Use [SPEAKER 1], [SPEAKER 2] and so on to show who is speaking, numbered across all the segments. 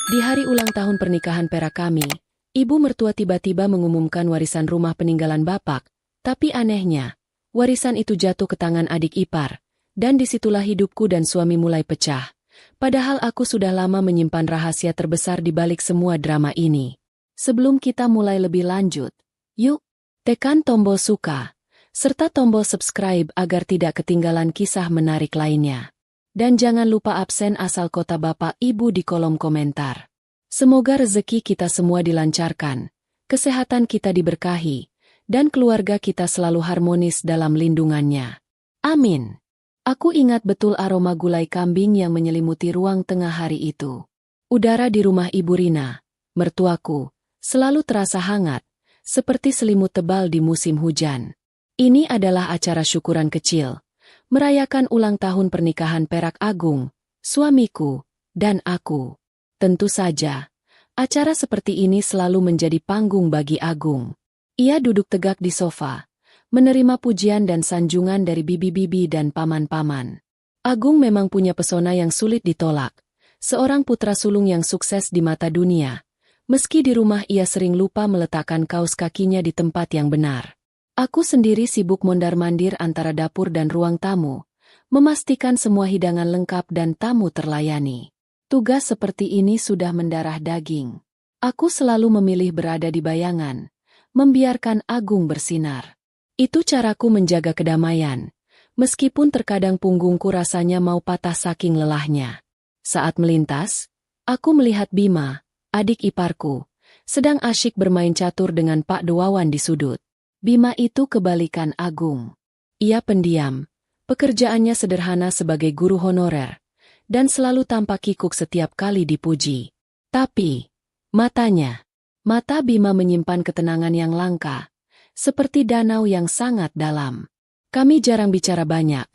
[SPEAKER 1] Di hari ulang tahun pernikahan perak kami, ibu mertua tiba-tiba mengumumkan warisan rumah peninggalan bapak, tapi anehnya, warisan itu jatuh ke tangan adik ipar, dan disitulah hidupku dan suami mulai pecah. Padahal aku sudah lama menyimpan rahasia terbesar di balik semua drama ini. Sebelum kita mulai lebih lanjut, yuk, tekan tombol suka, serta tombol subscribe agar tidak ketinggalan kisah menarik lainnya. Dan jangan lupa absen asal kota bapak ibu di kolom komentar. Semoga rezeki kita semua dilancarkan, kesehatan kita diberkahi, dan keluarga kita selalu harmonis dalam lindungannya. Amin. Aku ingat betul aroma gulai kambing yang menyelimuti ruang tengah hari itu. Udara di rumah Ibu Rina, mertuaku, selalu terasa hangat, seperti selimut tebal di musim hujan. Ini adalah acara syukuran kecil, merayakan ulang tahun pernikahan perak Agung, suamiku, dan aku. Tentu saja, acara seperti ini selalu menjadi panggung bagi Agung. Ia duduk tegak di sofa, menerima pujian dan sanjungan dari bibi-bibi dan paman-paman. Agung memang punya pesona yang sulit ditolak, seorang putra sulung yang sukses di mata dunia. Meski di rumah ia sering lupa meletakkan kaus kakinya di tempat yang benar. Aku sendiri sibuk mondar-mandir antara dapur dan ruang tamu, memastikan semua hidangan lengkap dan tamu terlayani. Tugas seperti ini sudah mendarah daging. Aku selalu memilih berada di bayangan, membiarkan Agung bersinar. Itu caraku menjaga kedamaian, meskipun terkadang punggungku rasanya mau patah saking lelahnya. Saat melintas, aku melihat Bima, adik iparku, sedang asyik bermain catur dengan Pak Dewawan di sudut. Bima itu kebalikan Agung. Ia pendiam, pekerjaannya sederhana sebagai guru honorer, dan selalu tampak kikuk setiap kali dipuji. Tapi, mata Bima menyimpan ketenangan yang langka, seperti danau yang sangat dalam. Kami jarang bicara banyak,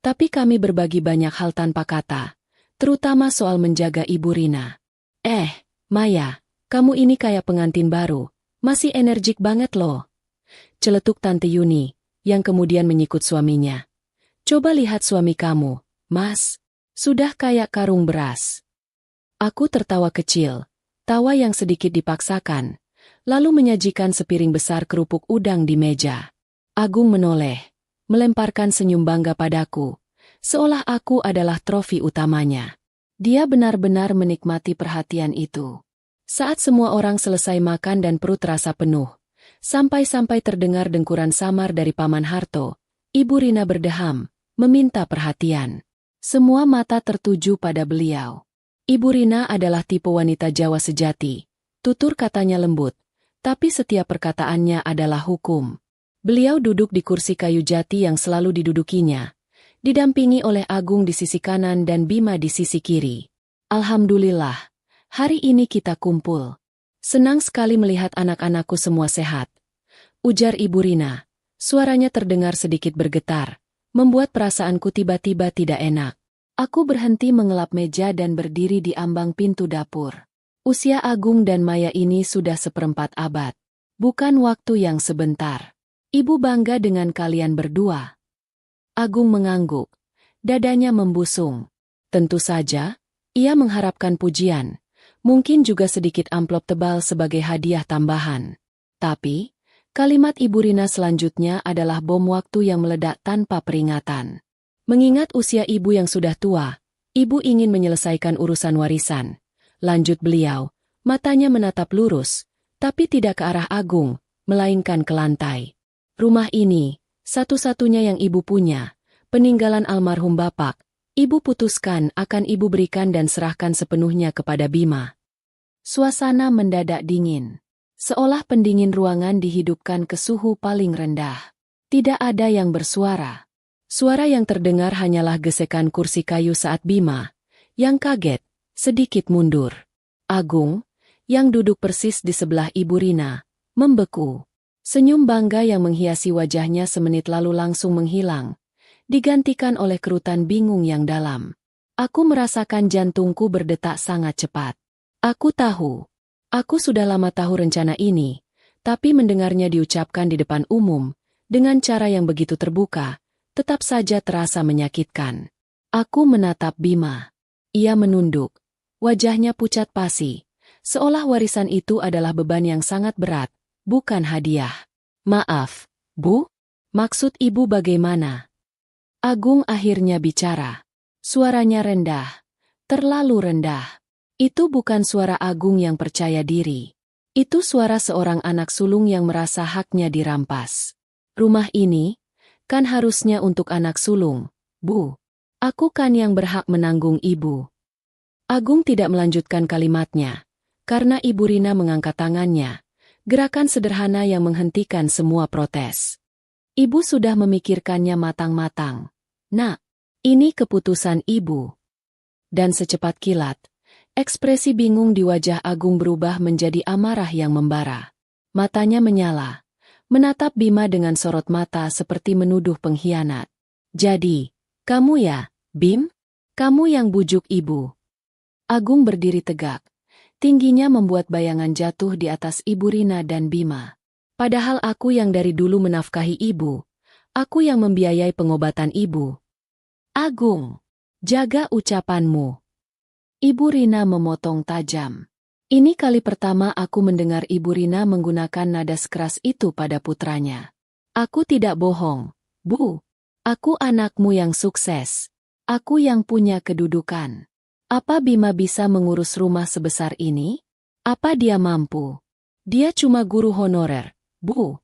[SPEAKER 1] tapi kami berbagi banyak hal tanpa kata, terutama soal menjaga Ibu Rina. Maya, kamu ini kayak pengantin baru, masih energik banget loh. Celetuk Tante Yuni, yang kemudian menyikut suaminya. Coba lihat suami kamu, Mas. Sudah kayak karung beras. Aku tertawa kecil, tawa yang sedikit dipaksakan, lalu menyajikan sepiring besar kerupuk udang di meja. Agung menoleh, melemparkan senyum bangga padaku, seolah aku adalah trofi utamanya. Dia benar-benar menikmati perhatian itu. Saat semua orang selesai makan dan perut terasa penuh, sampai-sampai terdengar dengkuran samar dari Paman Harto, Ibu Rina berdeham, meminta perhatian. Semua mata tertuju pada beliau. Ibu Rina adalah tipe wanita Jawa sejati. Tutur katanya lembut, tapi setiap perkataannya adalah hukum. Beliau duduk di kursi kayu jati yang selalu didudukinya, didampingi oleh Agung di sisi kanan dan Bima di sisi kiri. Alhamdulillah, hari ini kita kumpul. Senang sekali melihat anak-anakku semua sehat. Ujar Ibu Rina. Suaranya terdengar sedikit bergetar, membuat perasaanku tiba-tiba tidak enak. Aku berhenti mengelap meja dan berdiri di ambang pintu dapur. Usia Agung dan Maya ini sudah seperempat abad. Bukan waktu yang sebentar. Ibu bangga dengan kalian berdua. Agung mengangguk. Dadanya membusung. Tentu saja, ia mengharapkan pujian. Mungkin juga sedikit amplop tebal sebagai hadiah tambahan. Tapi, kalimat Ibu Rina selanjutnya adalah bom waktu yang meledak tanpa peringatan. Mengingat usia ibu yang sudah tua, ibu ingin menyelesaikan urusan warisan. Lanjut beliau, matanya menatap lurus, tapi tidak ke arah Agung, melainkan ke lantai. Rumah ini, satu-satunya yang ibu punya, peninggalan almarhum bapak, ibu putuskan akan ibu berikan dan serahkan sepenuhnya kepada Bima. Suasana mendadak dingin. Seolah pendingin ruangan dihidupkan ke suhu paling rendah. Tidak ada yang bersuara. Suara yang terdengar hanyalah gesekan kursi kayu saat Bima, yang kaget, sedikit mundur. Agung, yang duduk persis di sebelah Ibu Rina, membeku. Senyum bangga yang menghiasi wajahnya semenit lalu langsung menghilang, digantikan oleh kerutan bingung yang dalam. Aku merasakan jantungku berdetak sangat cepat. Aku tahu. Aku sudah lama tahu rencana ini, tapi mendengarnya diucapkan di depan umum, dengan cara yang begitu terbuka, tetap saja terasa menyakitkan. Aku menatap Bima. Ia menunduk, Wajahnya pucat pasi, seolah warisan itu adalah beban yang sangat berat, bukan hadiah. Maaf, Bu? Maksud Ibu bagaimana? Agung akhirnya bicara. Suaranya rendah, terlalu rendah. Itu bukan suara Agung yang percaya diri. Itu suara seorang anak sulung yang merasa haknya dirampas. Rumah ini, kan harusnya untuk anak sulung, Bu. Aku kan yang berhak menanggung Ibu. Agung tidak melanjutkan kalimatnya, karena Ibu Rina mengangkat tangannya. Gerakan sederhana yang menghentikan semua protes. Ibu sudah memikirkannya matang-matang. Nak, ini keputusan Ibu. Dan secepat kilat, ekspresi bingung di wajah Agung berubah menjadi amarah yang membara. Matanya menyala, menatap Bima dengan sorot mata seperti menuduh pengkhianat. Jadi, kamu ya, Bim? Kamu yang bujuk Ibu. Agung berdiri tegak. Tingginya membuat bayangan jatuh di atas Ibu Rina dan Bima. Padahal aku yang dari dulu menafkahi Ibu. Aku yang membiayai pengobatan Ibu. Agung, jaga ucapanmu. Ibu Rina memotong tajam. Ini kali pertama aku mendengar Ibu Rina menggunakan nada sekeras itu pada putranya. Aku tidak bohong, Bu. Aku anakmu yang sukses. Aku yang punya kedudukan. Apa Bima bisa mengurus rumah sebesar ini? Apa dia mampu? Dia cuma guru honorer, Bu.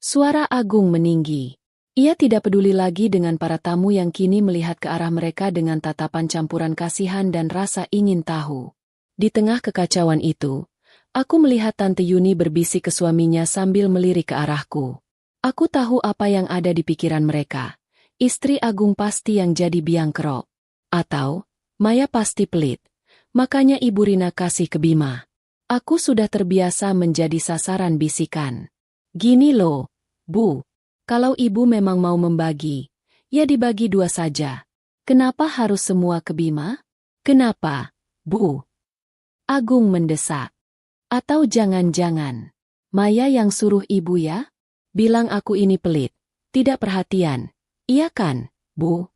[SPEAKER 1] Suara Agung meninggi. Ia tidak peduli lagi dengan para tamu yang kini melihat ke arah mereka dengan tatapan campuran kasihan dan rasa ingin tahu. Di tengah kekacauan itu, aku melihat Tante Yuni berbisik ke suaminya sambil melirik ke arahku. Aku tahu apa yang ada di pikiran mereka. Istri Agung pasti yang jadi biang kerok. Atau Maya pasti pelit, makanya Ibu Rina kasih ke Bima. Aku sudah terbiasa menjadi sasaran bisikan. Gini loh, Bu, kalau Ibu memang mau membagi, ya dibagi 2 saja. Kenapa harus semua ke Bima? Kenapa, Bu? Agung mendesak. Atau jangan-jangan, Maya yang suruh Ibu ya? Bilang aku ini pelit, tidak perhatian. Iya kan, Bu?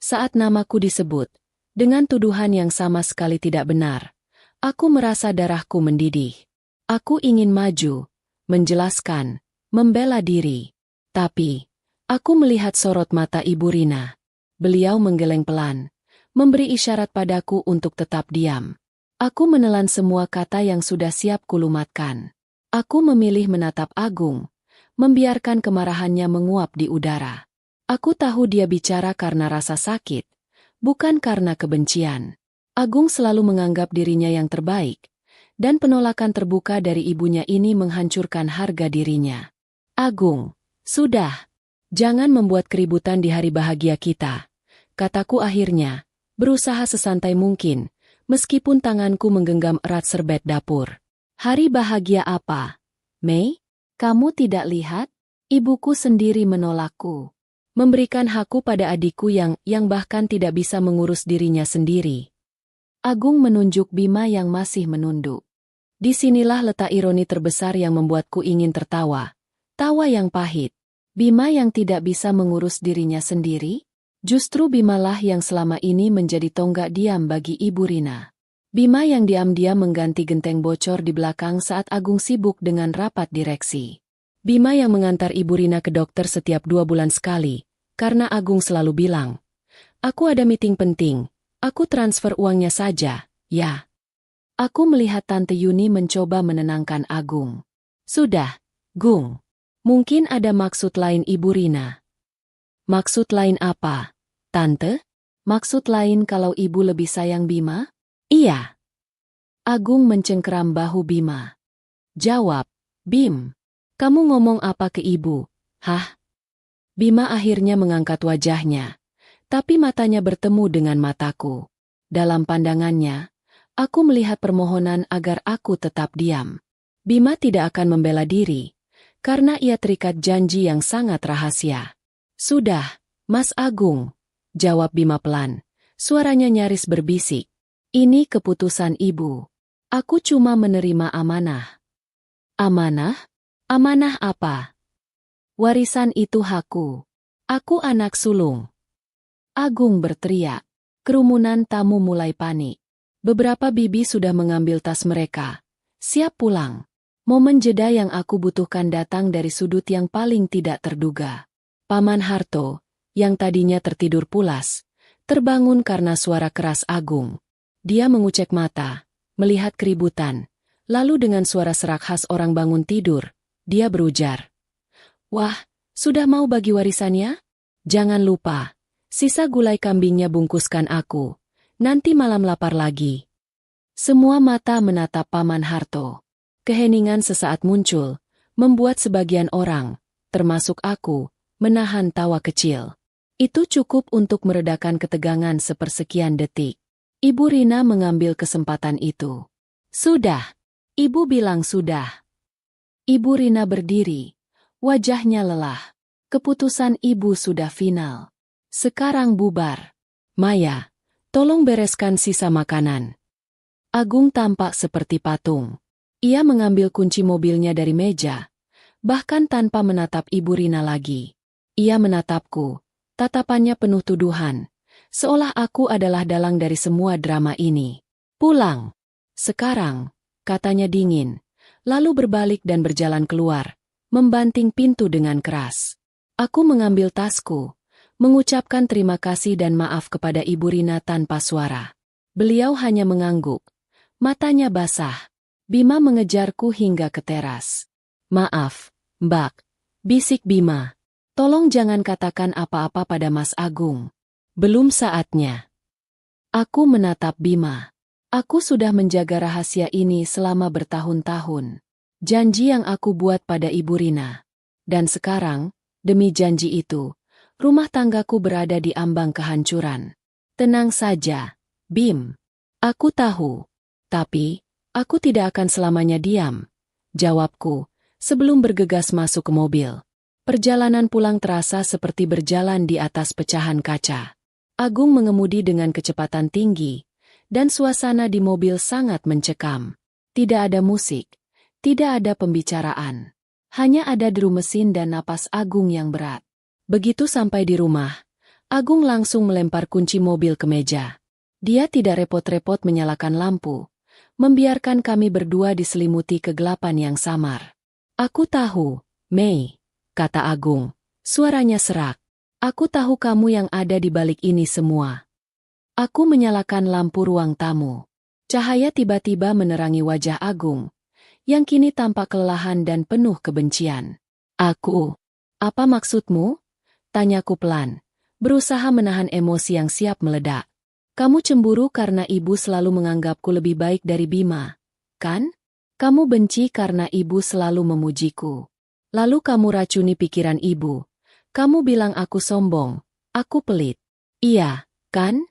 [SPEAKER 1] Saat namaku disebut, dengan tuduhan yang sama sekali tidak benar, aku merasa darahku mendidih. Aku ingin maju, menjelaskan, membela diri. Tapi, aku melihat sorot mata Ibu Rina. Beliau menggeleng pelan, memberi isyarat padaku untuk tetap diam. Aku menelan semua kata yang sudah siap kulumatkan. Aku memilih menatap Agung, membiarkan kemarahannya menguap di udara. Aku tahu dia bicara karena rasa sakit, bukan karena kebencian. Agung selalu menganggap dirinya yang terbaik, dan penolakan terbuka dari ibunya ini menghancurkan harga dirinya. Agung, sudah. Jangan membuat keributan di hari bahagia kita, kataku akhirnya, berusaha sesantai mungkin, meskipun tanganku menggenggam erat serbet dapur. Hari bahagia apa? Mei, kamu tidak lihat? Ibuku sendiri menolakku. Memberikan hakku pada adikku yang bahkan tidak bisa mengurus dirinya sendiri. Agung menunjuk Bima yang masih menunduk. Disinilah letak ironi terbesar yang membuatku ingin tertawa. Tawa yang pahit. Bima yang tidak bisa mengurus dirinya sendiri? Justru Bimalah yang selama ini menjadi tonggak diam bagi Ibu Rina. Bima yang diam-diam mengganti genteng bocor di belakang saat Agung sibuk dengan rapat direksi. Bima yang mengantar Ibu Rina ke dokter setiap 2 bulan sekali, karena Agung selalu bilang, aku ada meeting penting, aku transfer uangnya saja, ya. Aku melihat Tante Yuni mencoba menenangkan Agung. Sudah, Gung. Mungkin ada maksud lain Ibu Rina. Maksud lain apa, Tante? Maksud lain kalau Ibu lebih sayang Bima? Iya. Agung mencengkeram bahu Bima. Jawab, Bim. Kamu ngomong apa ke Ibu? Hah? Bima akhirnya mengangkat wajahnya, tapi matanya bertemu dengan mataku. Dalam pandangannya, aku melihat permohonan agar aku tetap diam. Bima tidak akan membela diri, karena ia terikat janji yang sangat rahasia. Sudah, Mas Agung, jawab Bima pelan, suaranya nyaris berbisik. Ini keputusan Ibu. Aku cuma menerima amanah. Amanah? Amanah apa? Warisan itu hakku. Aku anak sulung. Agung berteriak. Kerumunan tamu mulai panik. Beberapa bibi sudah mengambil tas mereka. Siap pulang. Momen jeda yang aku butuhkan datang dari sudut yang paling tidak terduga. Paman Harto, yang tadinya tertidur pulas, terbangun karena suara keras Agung. Dia mengucek mata, melihat keributan. Lalu dengan suara serak khas orang bangun tidur, dia berujar. Wah, sudah mau bagi warisannya? Jangan lupa, sisa gulai kambingnya bungkuskan aku. Nanti malam lapar lagi. Semua mata menatap Paman Harto. Keheningan sesaat muncul, membuat sebagian orang, termasuk aku, menahan tawa kecil. Itu cukup untuk meredakan ketegangan sepersekian detik. Ibu Rina mengambil kesempatan itu. Sudah. Ibu bilang sudah. Ibu Rina berdiri. Wajahnya lelah. Keputusan ibu sudah final. Sekarang bubar. Maya, tolong bereskan sisa makanan. Agung tampak seperti patung. Ia mengambil kunci mobilnya dari meja, bahkan tanpa menatap Ibu Rina lagi. Ia menatapku, tatapannya penuh tuduhan, seolah aku adalah dalang dari semua drama ini. Pulang. Sekarang, katanya dingin, lalu berbalik dan berjalan keluar, membanting pintu dengan keras. Aku mengambil tasku, mengucapkan terima kasih dan maaf kepada Ibu Rina tanpa suara. Beliau hanya mengangguk, matanya basah. Bima mengejarku hingga ke teras. Maaf, Mbak, bisik Bima. Tolong jangan katakan apa-apa pada Mas Agung. Belum saatnya. Aku menatap Bima. Aku sudah menjaga rahasia ini selama bertahun-tahun. Janji yang aku buat pada Ibu Rina. Dan sekarang, demi janji itu, rumah tanggaku berada di ambang kehancuran. Tenang saja, Bim. Aku tahu. Tapi, aku tidak akan selamanya diam, jawabku, sebelum bergegas masuk ke mobil. Perjalanan pulang terasa seperti berjalan di atas pecahan kaca. Agung mengemudi dengan kecepatan tinggi, dan suasana di mobil sangat mencekam. Tidak ada musik, tidak ada pembicaraan. Hanya ada deru mesin dan napas Agung yang berat. Begitu sampai di rumah, Agung langsung melempar kunci mobil ke meja. Dia tidak repot-repot menyalakan lampu, membiarkan kami berdua diselimuti kegelapan yang samar. Aku tahu, Mei, kata Agung, suaranya serak. Aku tahu kamu yang ada di balik ini semua. Aku menyalakan lampu ruang tamu. Cahaya tiba-tiba menerangi wajah Agung, yang kini tampak kelelahan dan penuh kebencian. Aku, apa maksudmu? Tanyaku pelan, berusaha menahan emosi yang siap meledak. Kamu cemburu karena ibu selalu menganggapku lebih baik dari Bima, kan? Kamu benci karena ibu selalu memujiku. Lalu kamu racuni pikiran ibu. Kamu bilang aku sombong, aku pelit. Iya, kan?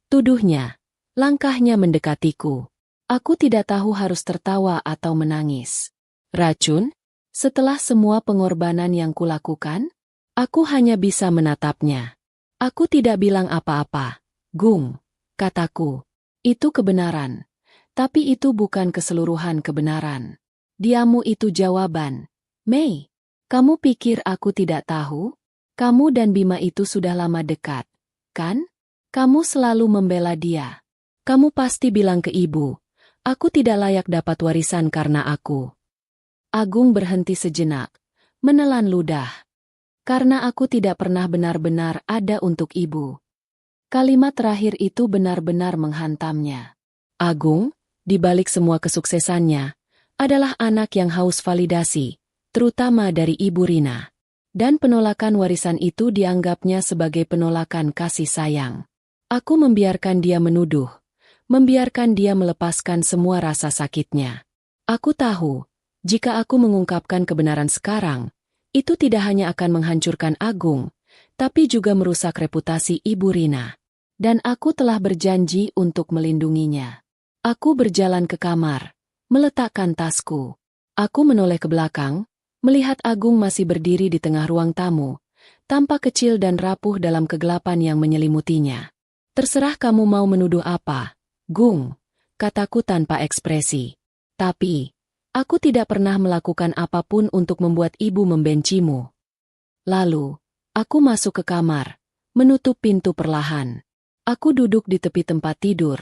[SPEAKER 1] Tuduhnya. Langkahnya mendekatiku. Aku tidak tahu harus tertawa atau menangis. Racun? Setelah semua pengorbanan yang kulakukan, aku hanya bisa menatapnya. Aku tidak bilang apa-apa, Gung. Kataku, itu kebenaran. Tapi itu bukan keseluruhan kebenaran. Diamu itu jawaban. Mei, kamu pikir aku tidak tahu? Kamu dan Bima itu sudah lama dekat, kan? Kamu selalu membela dia. Kamu pasti bilang ke ibu, aku tidak layak dapat warisan karena aku. Agung berhenti sejenak, menelan ludah. Karena aku tidak pernah benar-benar ada untuk ibu. Kalimat terakhir itu benar-benar menghantamnya. Agung, di balik semua kesuksesannya, adalah anak yang haus validasi, terutama dari Ibu Rina. Dan penolakan warisan itu dianggapnya sebagai penolakan kasih sayang. Aku membiarkan dia menuduh, membiarkan dia melepaskan semua rasa sakitnya. Aku tahu, jika aku mengungkapkan kebenaran sekarang, itu tidak hanya akan menghancurkan Agung, tapi juga merusak reputasi Ibu Rina. Dan aku telah berjanji untuk melindunginya. Aku berjalan ke kamar, meletakkan tasku. Aku menoleh ke belakang, melihat Agung masih berdiri di tengah ruang tamu, tampak kecil dan rapuh dalam kegelapan yang menyelimutinya. Terserah kamu mau menuduh apa, Gung, kataku tanpa ekspresi. Tapi, aku tidak pernah melakukan apapun untuk membuat ibu membencimu. Lalu, aku masuk ke kamar, menutup pintu perlahan. Aku duduk di tepi tempat tidur,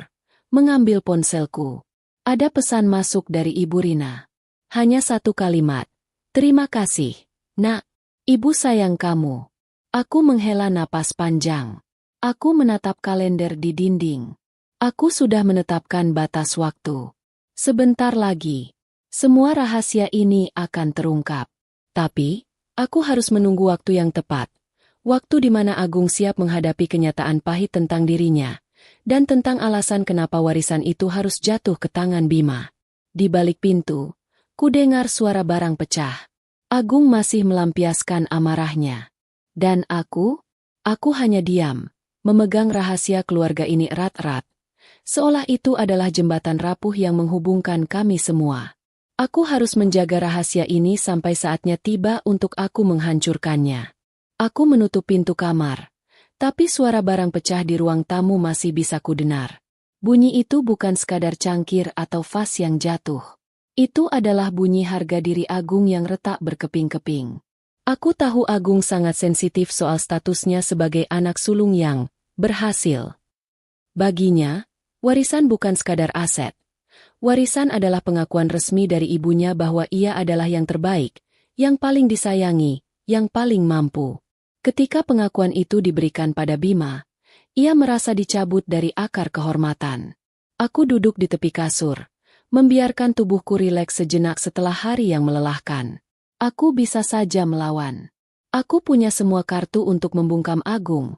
[SPEAKER 1] mengambil ponselku. Ada pesan masuk dari Ibu Rina. Hanya satu kalimat. Terima kasih, Nak. Ibu sayang kamu. Aku menghela napas panjang. Aku menatap kalender di dinding. Aku sudah menetapkan batas waktu. Sebentar lagi, semua rahasia ini akan terungkap. Tapi, aku harus menunggu waktu yang tepat. Waktu di mana Agung siap menghadapi kenyataan pahit tentang dirinya. Dan tentang alasan kenapa warisan itu harus jatuh ke tangan Bima. Di balik pintu, ku dengar suara barang pecah. Agung masih melampiaskan amarahnya. Dan aku hanya diam, memegang rahasia keluarga ini erat-erat. Seolah itu adalah jembatan rapuh yang menghubungkan kami semua. Aku harus menjaga rahasia ini sampai saatnya tiba untuk aku menghancurkannya. Aku menutup pintu kamar. Tapi suara barang pecah di ruang tamu masih bisa kudengar. Bunyi itu bukan sekadar cangkir atau vas yang jatuh. Itu adalah bunyi harga diri Agung yang retak berkeping-keping. Aku tahu Agung sangat sensitif soal statusnya sebagai anak sulung yang berhasil. Baginya, warisan bukan sekadar aset. Warisan adalah pengakuan resmi dari ibunya bahwa ia adalah yang terbaik, yang paling disayangi, yang paling mampu. Ketika pengakuan itu diberikan pada Bima, ia merasa dicabut dari akar kehormatan. Aku duduk di tepi kasur, membiarkan tubuhku rileks sejenak setelah hari yang melelahkan. Aku bisa saja melawan. Aku punya semua kartu untuk membungkam Agung,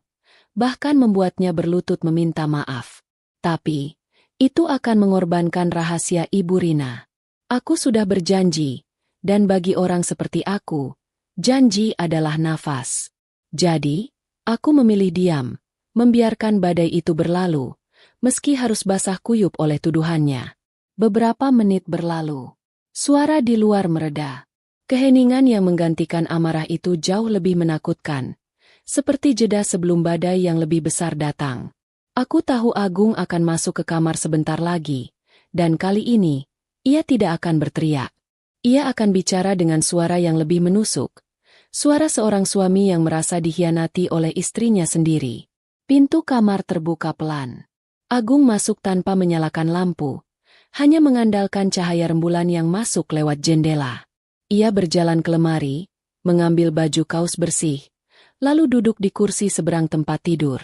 [SPEAKER 1] bahkan membuatnya berlutut meminta maaf. Tapi, itu akan mengorbankan rahasia Ibu Rina. Aku sudah berjanji, dan bagi orang seperti aku, janji adalah nafas. Jadi, aku memilih diam, membiarkan badai itu berlalu, meski harus basah kuyup oleh tuduhannya. Beberapa menit berlalu. Suara di luar mereda. Keheningan yang menggantikan amarah itu jauh lebih menakutkan. Seperti jeda sebelum badai yang lebih besar datang. Aku tahu Agung akan masuk ke kamar sebentar lagi. Dan kali ini, ia tidak akan berteriak. Ia akan bicara dengan suara yang lebih menusuk. Suara seorang suami yang merasa dikhianati oleh istrinya sendiri. Pintu kamar terbuka pelan. Agung masuk tanpa menyalakan lampu. Hanya mengandalkan cahaya rembulan yang masuk lewat jendela. Ia berjalan ke lemari, mengambil baju kaos bersih, lalu duduk di kursi seberang tempat tidur.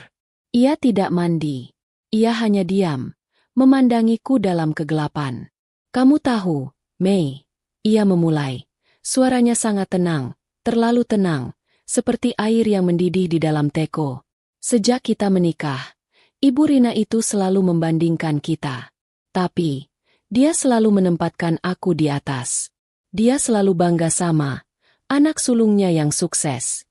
[SPEAKER 1] Ia tidak mandi. Ia hanya diam, memandangiku dalam kegelapan. Kamu tahu, Mei, ia memulai. Suaranya sangat tenang. Terlalu tenang, seperti air yang mendidih di dalam teko. Sejak kita menikah, Ibu Rina itu selalu membandingkan kita. Tapi, dia selalu menempatkan aku di atas. Dia selalu bangga sama anak sulungnya yang sukses.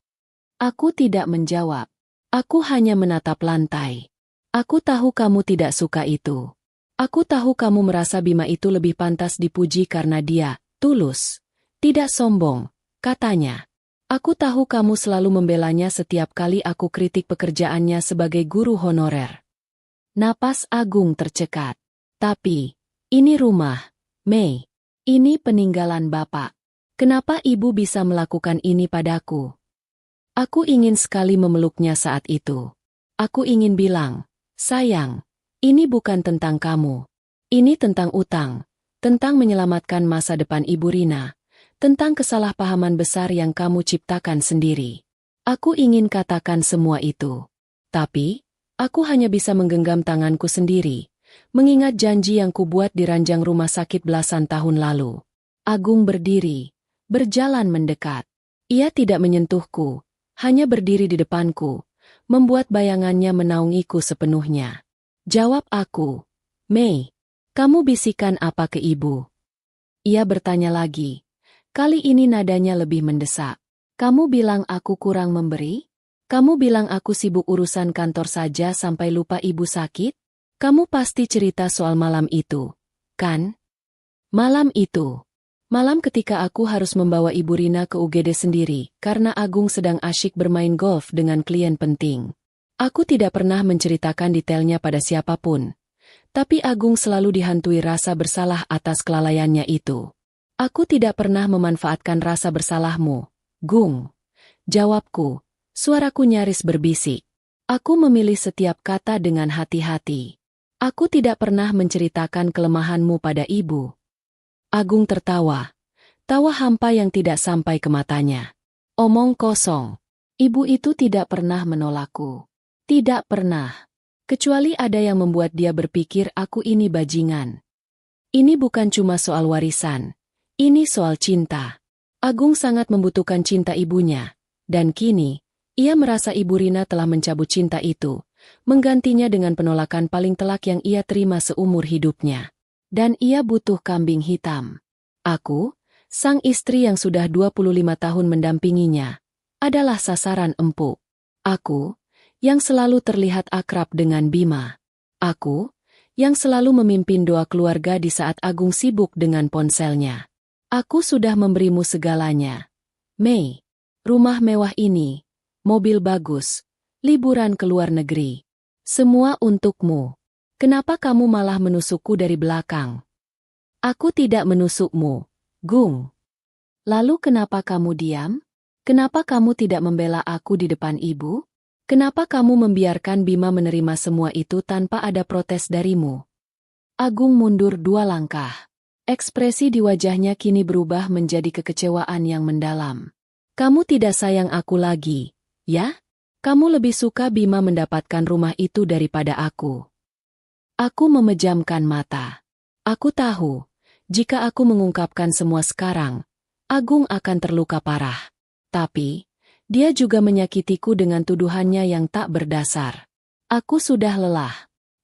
[SPEAKER 1] Aku tidak menjawab. Aku hanya menatap lantai. Aku tahu kamu tidak suka itu. Aku tahu kamu merasa Bima itu lebih pantas dipuji karena dia tulus, tidak sombong. Katanya, aku tahu kamu selalu membelanya setiap kali aku kritik pekerjaannya sebagai guru honorer. Napas Agung tercekat. Tapi, ini rumah, Mei. Ini peninggalan Bapak. Kenapa Ibu bisa melakukan ini padaku? Aku ingin sekali memeluknya saat itu. Aku ingin bilang, sayang, ini bukan tentang kamu. Ini tentang utang, tentang menyelamatkan masa depan Ibu Rina. Tentang kesalahpahaman besar yang kamu ciptakan sendiri. Aku ingin katakan semua itu. Tapi, aku hanya bisa menggenggam tanganku sendiri, mengingat janji yang kubuat di ranjang rumah sakit belasan tahun lalu. Agung berdiri, berjalan mendekat. Ia tidak menyentuhku, hanya berdiri di depanku, membuat bayangannya menaungiku sepenuhnya. Jawab aku, Mei, kamu bisikan apa ke ibu? Ia bertanya lagi. Kali ini nadanya lebih mendesak. Kamu bilang aku kurang memberi? Kamu bilang aku sibuk urusan kantor saja sampai lupa ibu sakit? Kamu pasti cerita soal malam itu, kan? Malam itu. Malam ketika aku harus membawa Ibu Rina ke UGD sendiri, karena Agung sedang asyik bermain golf dengan klien penting. Aku tidak pernah menceritakan detailnya pada siapapun. Tapi Agung selalu dihantui rasa bersalah atas kelalaiannya itu. Aku tidak pernah memanfaatkan rasa bersalahmu, Gung. Jawabku, suaraku nyaris berbisik. Aku memilih setiap kata dengan hati-hati. Aku tidak pernah menceritakan kelemahanmu pada ibu. Agung tertawa. Tawa hampa yang tidak sampai ke matanya. Omong kosong. Ibu itu tidak pernah menolakku. Tidak pernah. Kecuali ada yang membuat dia berpikir aku ini bajingan. Ini bukan cuma soal warisan. Ini soal cinta. Agung sangat membutuhkan cinta ibunya. Dan kini, ia merasa Ibu Rina telah mencabut cinta itu, menggantinya dengan penolakan paling telak yang ia terima seumur hidupnya. Dan ia butuh kambing hitam. Aku, sang istri yang sudah 25 tahun mendampinginya, adalah sasaran empuk. Aku, yang selalu terlihat akrab dengan Bima. Aku, yang selalu memimpin doa keluarga di saat Agung sibuk dengan ponselnya. Aku sudah memberimu segalanya. Mei, rumah mewah ini, mobil bagus, liburan ke luar negeri. Semua untukmu. Kenapa kamu malah menusukku dari belakang? Aku tidak menusukmu, Gung. Lalu kenapa kamu diam? Kenapa kamu tidak membela aku di depan ibu? Kenapa kamu membiarkan Bima menerima semua itu tanpa ada protes darimu? Agung mundur 2 langkah. Ekspresi di wajahnya kini berubah menjadi kekecewaan yang mendalam. Kamu tidak sayang aku lagi, ya? Kamu lebih suka Bima mendapatkan rumah itu daripada aku. Aku memejamkan mata. Aku tahu, jika aku mengungkapkan semua sekarang, Agung akan terluka parah. Tapi, dia juga menyakitiku dengan tuduhannya yang tak berdasar. Aku sudah lelah.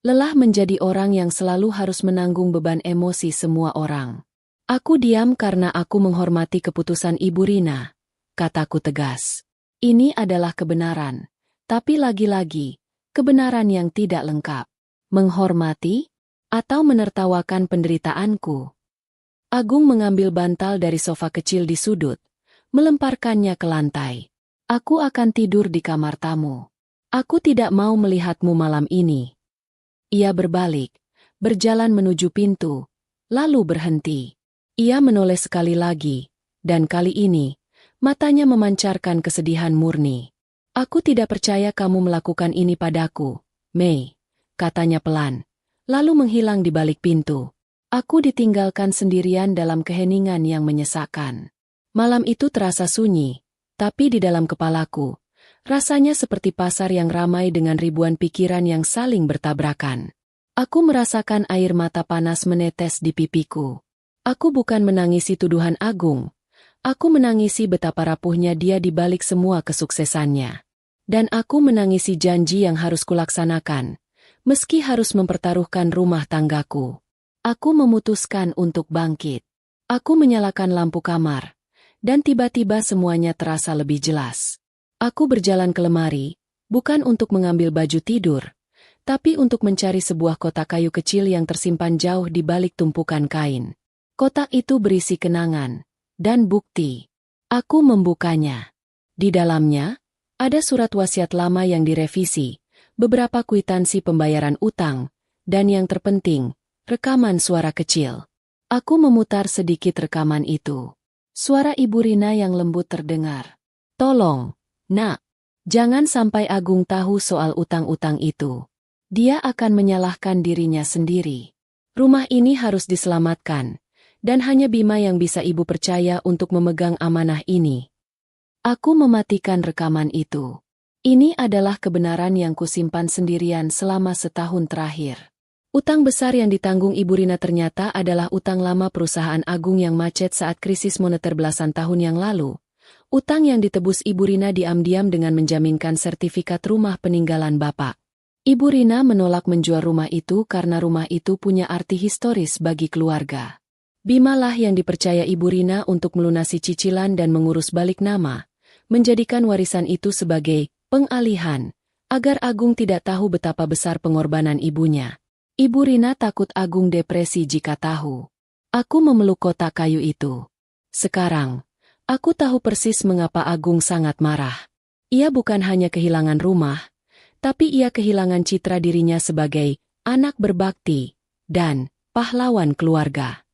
[SPEAKER 1] Lelah menjadi orang yang selalu harus menanggung beban emosi semua orang. Aku diam karena aku menghormati keputusan Ibu Rina, kataku tegas. Ini adalah kebenaran, tapi lagi-lagi, kebenaran yang tidak lengkap. Menghormati? Atau menertawakan penderitaanku? Agung mengambil bantal dari sofa kecil di sudut, melemparkannya ke lantai. Aku akan tidur di kamar tamu. Aku tidak mau melihatmu malam ini. Ia berbalik, berjalan menuju pintu, lalu berhenti. Ia menoleh sekali lagi, dan kali ini, matanya memancarkan kesedihan murni. Aku tidak percaya kamu melakukan ini padaku, Mei, katanya pelan, lalu menghilang di balik pintu. Aku ditinggalkan sendirian dalam keheningan yang menyesakkan. Malam itu terasa sunyi, tapi di dalam kepalaku, rasanya seperti pasar yang ramai dengan ribuan pikiran yang saling bertabrakan. Aku merasakan air mata panas menetes di pipiku. Aku bukan menangisi tuduhan Agung. Aku menangisi betapa rapuhnya dia di balik semua kesuksesannya. Dan aku menangisi janji yang harus kulaksanakan, meski harus mempertaruhkan rumah tanggaku. Aku memutuskan untuk bangkit. Aku menyalakan lampu kamar. Dan tiba-tiba semuanya terasa lebih jelas. Aku berjalan ke lemari, bukan untuk mengambil baju tidur, tapi untuk mencari sebuah kotak kayu kecil yang tersimpan jauh di balik tumpukan kain. Kotak itu berisi kenangan dan bukti. Aku membukanya. Di dalamnya, ada surat wasiat lama yang direvisi, beberapa kwitansi pembayaran utang, dan yang terpenting, rekaman suara kecil. Aku memutar sedikit rekaman itu. Suara Ibu Rina yang lembut terdengar. Tolong, Nak, jangan sampai Agung tahu soal utang-utang itu. Dia akan menyalahkan dirinya sendiri. Rumah ini harus diselamatkan, dan hanya Bima yang bisa Ibu percaya untuk memegang amanah ini. Aku mematikan rekaman itu. Ini adalah kebenaran yang kusimpan sendirian selama setahun terakhir. Utang besar yang ditanggung Ibu Rina ternyata adalah utang lama perusahaan Agung yang macet saat krisis moneter belasan tahun yang lalu. Utang yang ditebus Ibu Rina diam-diam dengan menjaminkan sertifikat rumah peninggalan Bapak. Ibu Rina menolak menjual rumah itu karena rumah itu punya arti historis bagi keluarga. Bima lah yang dipercaya Ibu Rina untuk melunasi cicilan dan mengurus balik nama, menjadikan warisan itu sebagai pengalihan, agar Agung tidak tahu betapa besar pengorbanan ibunya. Ibu Rina takut Agung depresi jika tahu. Aku memeluk kotak kayu itu. Sekarang, aku tahu persis mengapa Agung sangat marah. Ia bukan hanya kehilangan rumah, tapi ia kehilangan citra dirinya sebagai anak berbakti dan pahlawan keluarga.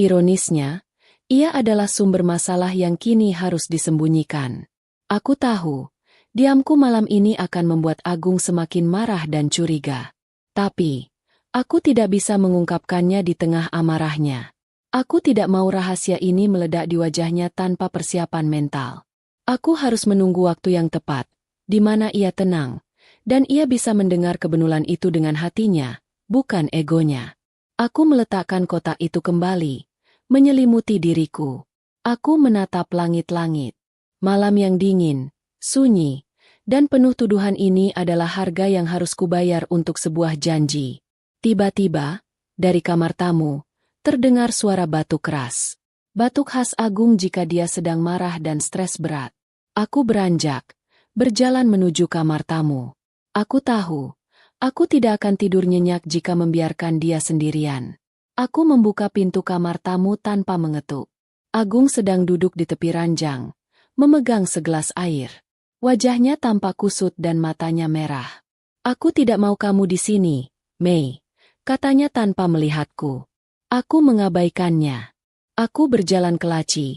[SPEAKER 1] Ironisnya, ia adalah sumber masalah yang kini harus disembunyikan. Aku tahu, diamku malam ini akan membuat Agung semakin marah dan curiga. Tapi, Aku tidak bisa mengungkapkannya di tengah amarahnya. Aku tidak mau rahasia ini meledak di wajahnya tanpa persiapan mental. Aku harus menunggu waktu yang tepat, di mana ia tenang, dan ia bisa mendengar kebenulan itu dengan hatinya, bukan egonya. Aku meletakkan kotak itu kembali, menyelimuti diriku. Aku menatap langit-langit. Malam yang dingin, sunyi, dan penuh tuduhan ini adalah harga yang harus kubayar untuk sebuah janji. Tiba-tiba, dari kamar tamu, terdengar suara batuk keras. Batuk khas Agung jika dia sedang marah dan stres berat. Aku beranjak, berjalan menuju kamar tamu. Aku tahu, aku tidak akan tidur nyenyak jika membiarkan dia sendirian. Aku membuka pintu kamar tamu tanpa mengetuk. Agung sedang duduk di tepi ranjang, memegang segelas air. Wajahnya tampak kusut dan matanya merah. Aku tidak mau kamu di sini, Mei, katanya tanpa melihatku. Aku mengabaikannya. Aku berjalan ke laci,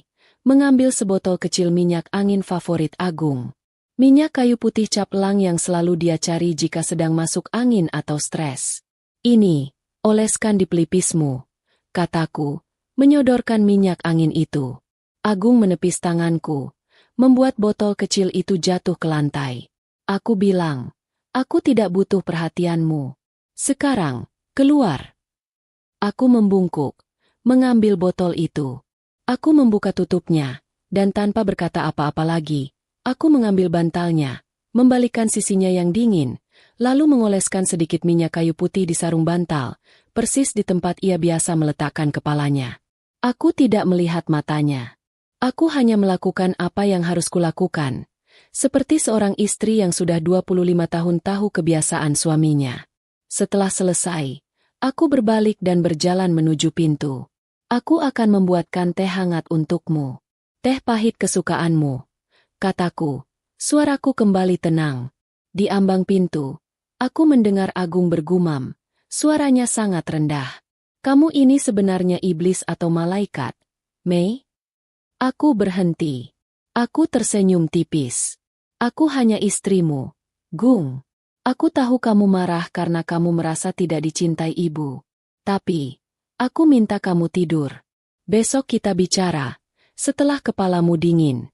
[SPEAKER 1] mengambil sebotol kecil minyak angin favorit Agung. Minyak kayu putih cap elang yang selalu dia cari jika sedang masuk angin atau stres. Ini, oleskan di pelipismu, kataku, menyodorkan minyak angin itu. Agung menepis tanganku, membuat botol kecil itu jatuh ke lantai. Aku bilang, aku tidak butuh perhatianmu. Sekarang, keluar. Aku membungkuk, mengambil botol itu. Aku membuka tutupnya, dan tanpa berkata apa-apa lagi, aku mengambil bantalnya, membalikkan sisinya yang dingin, lalu mengoleskan sedikit minyak kayu putih di sarung bantal, persis di tempat ia biasa meletakkan kepalanya. Aku tidak melihat matanya. Aku hanya melakukan apa yang harus kulakukan, seperti seorang istri yang sudah 25 tahun tahu kebiasaan suaminya. Setelah selesai, aku berbalik dan berjalan menuju pintu. Aku akan membuatkan teh hangat untukmu. Teh pahit kesukaanmu, kataku. Suaraku kembali tenang. Di ambang pintu, aku mendengar Agung bergumam. Suaranya sangat rendah. Kamu ini sebenarnya iblis atau malaikat, Mei? Aku berhenti. Aku tersenyum tipis. Aku hanya istrimu, Gung. Aku tahu kamu marah karena kamu merasa tidak dicintai ibu. Tapi, aku minta kamu tidur. Besok kita bicara, setelah kepalamu dingin.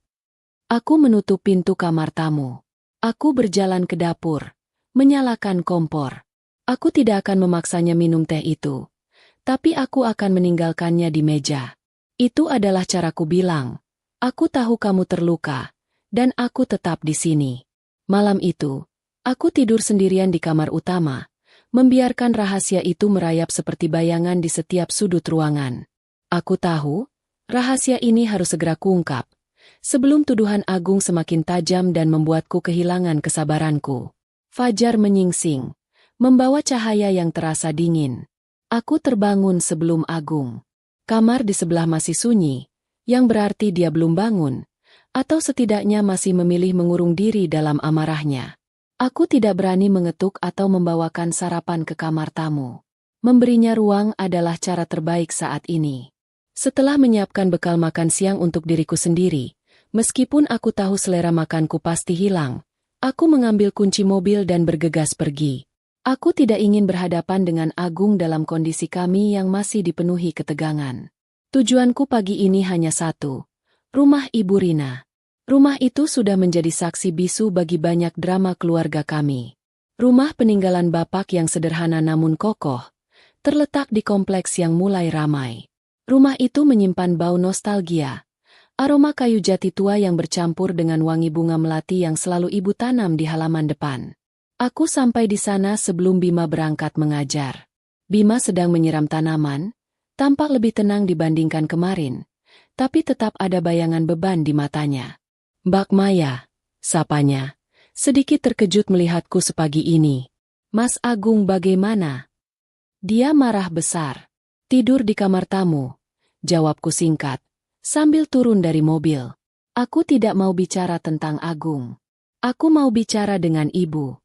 [SPEAKER 1] Aku menutup pintu kamar tamu. Aku berjalan ke dapur, menyalakan kompor. Aku tidak akan memaksanya minum teh itu, tapi aku akan meninggalkannya di meja. Itu adalah caraku bilang, aku tahu kamu terluka, dan aku tetap di sini. Malam itu, aku tidur sendirian di kamar utama, membiarkan rahasia itu merayap seperti bayangan di setiap sudut ruangan. Aku tahu, rahasia ini harus segera kuungkap, sebelum tuduhan Agung semakin tajam dan membuatku kehilangan kesabaranku. Fajar menyingsing, membawa cahaya yang terasa dingin. Aku terbangun sebelum Agung. Kamar di sebelah masih sunyi, yang berarti dia belum bangun, atau setidaknya masih memilih mengurung diri dalam amarahnya. Aku tidak berani mengetuk atau membawakan sarapan ke kamar tamu. Memberinya ruang adalah cara terbaik saat ini. Setelah menyiapkan bekal makan siang untuk diriku sendiri, meskipun aku tahu selera makanku pasti hilang, aku mengambil kunci mobil dan bergegas pergi. Aku tidak ingin berhadapan dengan Agung dalam kondisi kami yang masih dipenuhi ketegangan. Tujuanku pagi ini hanya satu, rumah Ibu Rina. Rumah itu sudah menjadi saksi bisu bagi banyak drama keluarga kami. Rumah peninggalan bapak yang sederhana namun kokoh, terletak di kompleks yang mulai ramai. Rumah itu menyimpan bau nostalgia, aroma kayu jati tua yang bercampur dengan wangi bunga melati yang selalu ibu tanam di halaman depan. Aku sampai di sana sebelum Bima berangkat mengajar. Bima sedang menyiram tanaman, tampak lebih tenang dibandingkan kemarin, tapi tetap ada bayangan beban di matanya. Mbak Maya, sapanya, sedikit terkejut melihatku sepagi ini. Mas Agung bagaimana? Dia marah besar. Tidur di kamar tamu, jawabku singkat, sambil turun dari mobil. Aku tidak mau bicara tentang Agung. Aku mau bicara dengan ibu.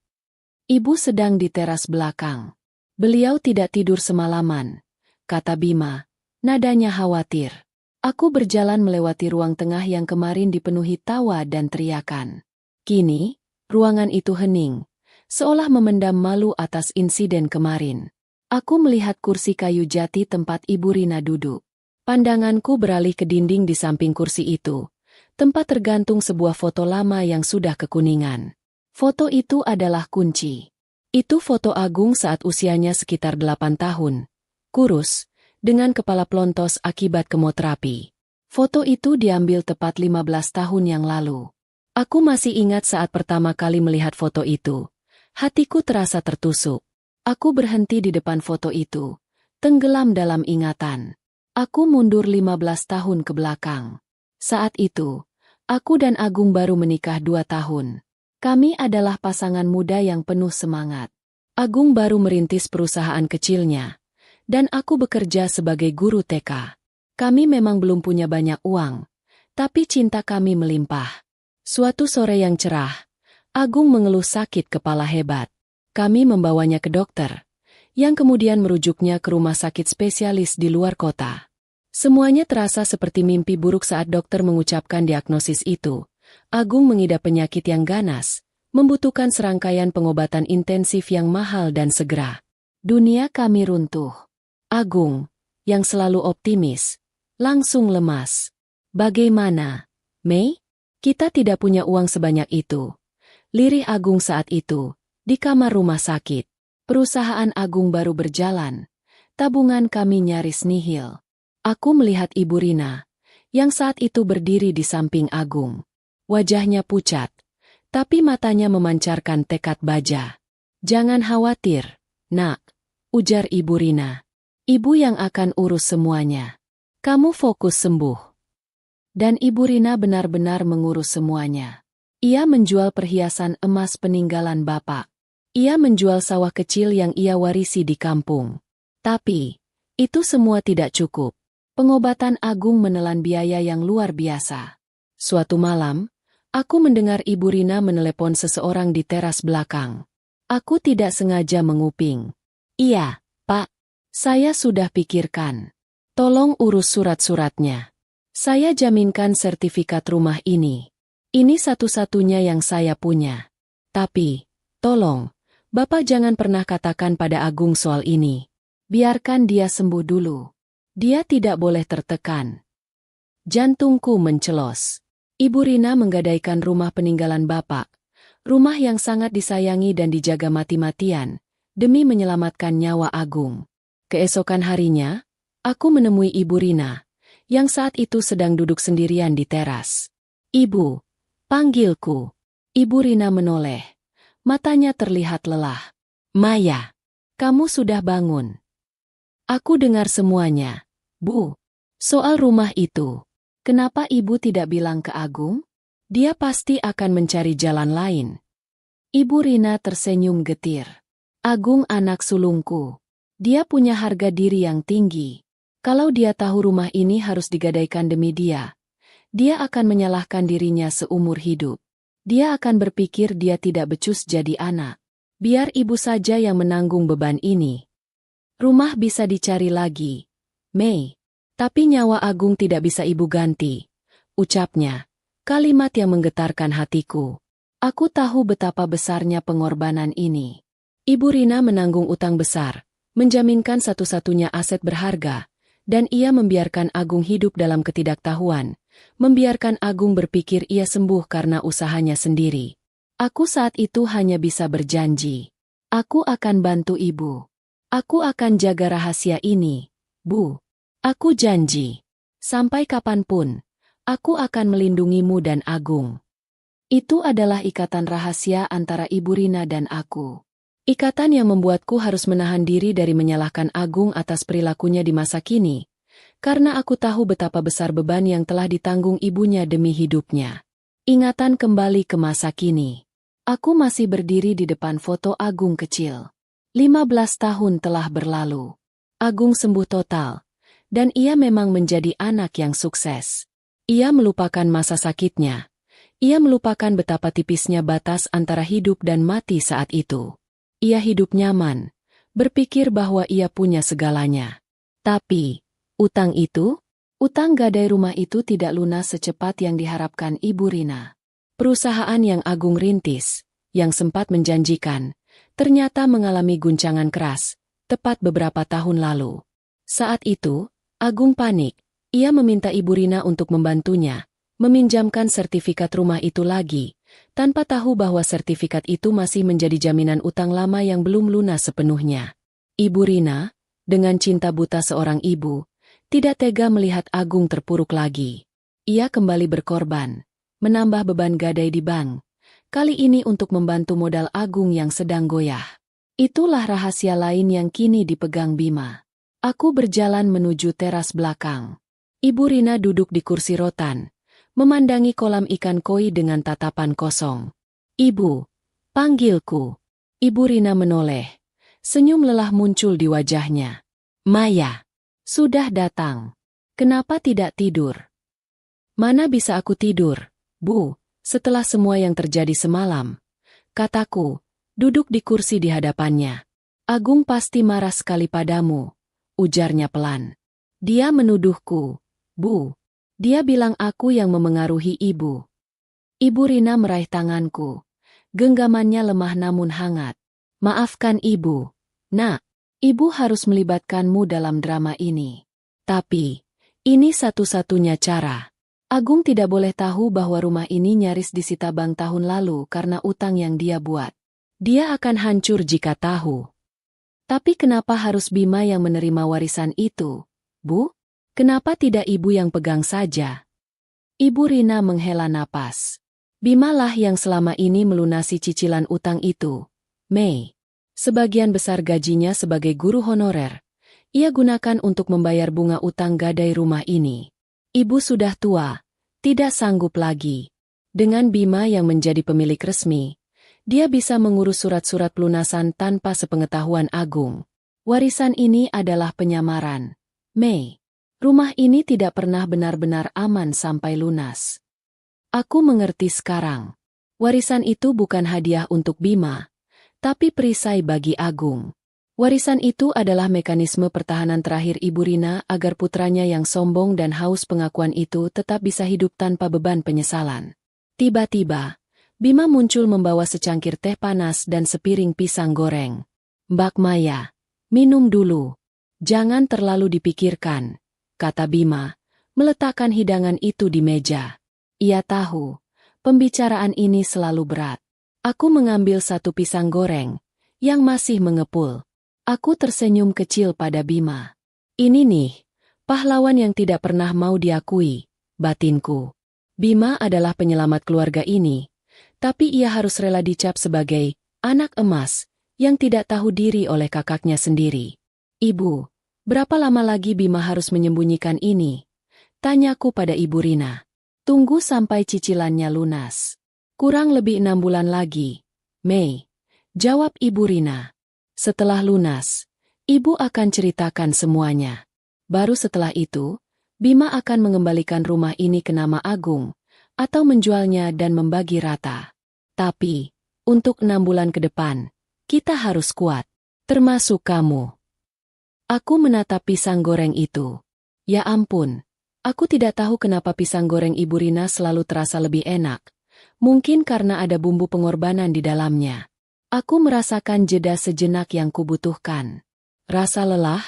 [SPEAKER 1] Ibu sedang di teras belakang. Beliau tidak tidur semalaman, kata Bima, nadanya khawatir. Aku berjalan melewati ruang tengah yang kemarin dipenuhi tawa dan teriakan. Kini, ruangan itu hening, seolah memendam malu atas insiden kemarin. Aku melihat kursi kayu jati tempat Ibu Rina duduk. Pandanganku beralih ke dinding di samping kursi itu. Tempat tergantung sebuah foto lama yang sudah kekuningan. Foto itu adalah kunci. Itu foto Agung saat usianya sekitar 8 tahun. Kurus, dengan kepala pelontos akibat kemoterapi. Foto itu diambil tepat 15 tahun yang lalu. Aku masih ingat saat pertama kali melihat foto itu. Hatiku terasa tertusuk. Aku berhenti di depan foto itu, tenggelam dalam ingatan. Aku mundur 15 tahun ke belakang. Saat itu, aku dan Agung baru menikah 2 tahun. Kami adalah pasangan muda yang penuh semangat. Agung baru merintis perusahaan kecilnya, dan aku bekerja sebagai guru TK. Kami memang belum punya banyak uang, tapi cinta kami melimpah. Suatu sore yang cerah, Agung mengeluh sakit kepala hebat. Kami membawanya ke dokter, yang kemudian merujuknya ke rumah sakit spesialis di luar kota. Semuanya terasa seperti mimpi buruk saat dokter mengucapkan diagnosis itu. Agung mengidap penyakit yang ganas, membutuhkan serangkaian pengobatan intensif yang mahal dan segera. Dunia kami runtuh. Agung, yang selalu optimis, langsung lemas. Bagaimana, Mei? Kita tidak punya uang sebanyak itu. Lirih Agung saat itu, di kamar rumah sakit. Perusahaan Agung baru berjalan. Tabungan kami nyaris nihil. Aku melihat Ibu Rina, yang saat itu berdiri di samping Agung. Wajahnya pucat, tapi matanya memancarkan tekad baja. Jangan khawatir, nak, ujar Ibu Rina. Ibu yang akan urus semuanya. Kamu fokus sembuh. Dan Ibu Rina benar-benar mengurus semuanya. Ia menjual perhiasan emas peninggalan bapak. Ia menjual sawah kecil yang ia warisi di kampung. Tapi, itu semua tidak cukup. Pengobatan Agung menelan biaya yang luar biasa. Suatu malam, aku mendengar Ibu Rina menelepon seseorang di teras belakang. Aku tidak sengaja menguping. Iya, Pak. Saya sudah pikirkan. Tolong urus surat-suratnya. Saya jaminkan sertifikat rumah ini. Ini satu-satunya yang saya punya. Tapi, tolong, Bapak jangan pernah katakan pada Agung soal ini. Biarkan dia sembuh dulu. Dia tidak boleh tertekan. Jantungku mencelos. Ibu Rina menggadaikan rumah peninggalan bapak. Rumah yang sangat disayangi dan dijaga mati-matian, demi menyelamatkan nyawa Agung. Keesokan harinya, aku menemui Ibu Rina, yang saat itu sedang duduk sendirian di teras. Ibu, panggilku. Ibu Rina menoleh. Matanya terlihat lelah. Maya, kamu sudah bangun. Aku dengar semuanya, Bu. Soal rumah itu. Kenapa Ibu tidak bilang ke Agung? Dia pasti akan mencari jalan lain. Ibu Rina tersenyum getir. Agung anak sulungku. Dia punya harga diri yang tinggi. Kalau dia tahu rumah ini harus digadaikan demi dia akan menyalahkan dirinya seumur hidup. Dia akan berpikir dia tidak becus jadi anak. Biar ibu saja yang menanggung beban ini. Rumah bisa dicari lagi, Mei. Tapi nyawa Agung tidak bisa ibu ganti. Ucapnya, kalimat yang menggetarkan hatiku. Aku tahu betapa besarnya pengorbanan ini. Ibu Rina menanggung utang besar, menjaminkan satu-satunya aset berharga, dan ia membiarkan Agung hidup dalam ketidaktahuan. Membiarkan Agung berpikir ia sembuh karena usahanya sendiri. Aku saat itu hanya bisa berjanji. Aku akan bantu ibu. Aku akan jaga rahasia ini, Bu. Aku janji. Sampai kapanpun, aku akan melindungimu dan Agung. Itu adalah ikatan rahasia antara Ibu Rina dan aku. Ikatan yang membuatku harus menahan diri dari menyalahkan Agung atas perilakunya di masa kini. Karena aku tahu betapa besar beban yang telah ditanggung ibunya demi hidupnya. Ingatan kembali ke masa kini. Aku masih berdiri di depan foto Agung kecil. 15 tahun telah berlalu. Agung sembuh total. Dan ia memang menjadi anak yang sukses. Ia melupakan masa sakitnya. Ia melupakan betapa tipisnya batas antara hidup dan mati saat itu. Ia hidup nyaman. Berpikir bahwa ia punya segalanya. Tapi utang itu? Utang gadai rumah itu tidak lunas secepat yang diharapkan Ibu Rina. Perusahaan yang Agung rintis, yang sempat menjanjikan, ternyata mengalami guncangan keras, tepat beberapa tahun lalu. Saat itu, Agung panik. Ia meminta Ibu Rina untuk membantunya, meminjamkan sertifikat rumah itu lagi, tanpa tahu bahwa sertifikat itu masih menjadi jaminan utang lama yang belum lunas sepenuhnya. Ibu Rina, dengan cinta buta seorang ibu, tidak tega melihat Agung terpuruk lagi. Ia kembali berkorban, menambah beban gadai di bank, kali ini untuk membantu modal Agung yang sedang goyah. Itulah rahasia lain yang kini dipegang Bima. Aku berjalan menuju teras belakang. Ibu Rina duduk di kursi rotan, memandangi kolam ikan koi dengan tatapan kosong. "Ibu," panggilku. Ibu Rina menoleh. Senyum lelah muncul di wajahnya. "Maya, sudah datang. Kenapa tidak tidur?" "Mana bisa aku tidur, Bu, setelah semua yang terjadi semalam," kataku, duduk di kursi di hadapannya. "Agung pasti marah sekali padamu," ujarnya pelan. "Dia menuduhku, Bu. Dia bilang aku yang memengaruhi ibu." Ibu Rina meraih tanganku. Genggamannya lemah namun hangat. "Maafkan ibu. Nak, ibu harus melibatkanmu dalam drama ini. Tapi, ini satu-satunya cara. Agung tidak boleh tahu bahwa rumah ini nyaris disita bank tahun lalu karena utang yang dia buat. Dia akan hancur jika tahu." "Tapi kenapa harus Bima yang menerima warisan itu, Bu? Kenapa tidak ibu yang pegang saja?" Ibu Rina menghela napas. "Bimalah yang selama ini melunasi cicilan utang itu, Mei. Sebagian besar gajinya sebagai guru honorer, ia gunakan untuk membayar bunga utang gadai rumah ini. Ibu sudah tua, tidak sanggup lagi. Dengan Bima yang menjadi pemilik resmi, dia bisa mengurus surat-surat pelunasan tanpa sepengetahuan Agung. Warisan ini adalah penyamaran, Mei. Rumah ini tidak pernah benar-benar aman sampai lunas. Aku mengerti sekarang. Warisan itu bukan hadiah untuk Bima, tapi perisai bagi Agung. Warisan itu adalah mekanisme pertahanan terakhir Ibu Rina agar putranya yang sombong dan haus pengakuan itu tetap bisa hidup tanpa beban penyesalan." Tiba-tiba, Bima muncul membawa secangkir teh panas dan sepiring pisang goreng. "Mbak Maya, minum dulu. Jangan terlalu dipikirkan," kata Bima, meletakkan hidangan itu di meja. Ia tahu, pembicaraan ini selalu berat. Aku mengambil satu pisang goreng, yang masih mengepul. Aku tersenyum kecil pada Bima. "Ini nih, pahlawan yang tidak pernah mau diakui," batinku. Bima adalah penyelamat keluarga ini, tapi ia harus rela dicap sebagai anak emas, yang tidak tahu diri oleh kakaknya sendiri. "Ibu, berapa lama lagi Bima harus menyembunyikan ini?" tanyaku pada Ibu Rina. "Tunggu sampai cicilannya lunas. Kurang lebih 6 bulan lagi, Mei," jawab Ibu Rina. "Setelah lunas, Ibu akan ceritakan semuanya. Baru setelah itu, Bima akan mengembalikan rumah ini ke nama Agung, atau menjualnya dan membagi rata. Tapi, untuk 6 bulan ke depan, kita harus kuat, termasuk kamu." Aku menatap pisang goreng itu. Ya ampun, aku tidak tahu kenapa pisang goreng Ibu Rina selalu terasa lebih enak. Mungkin karena ada bumbu pengorbanan di dalamnya. Aku merasakan jeda sejenak yang kubutuhkan. Rasa lelah,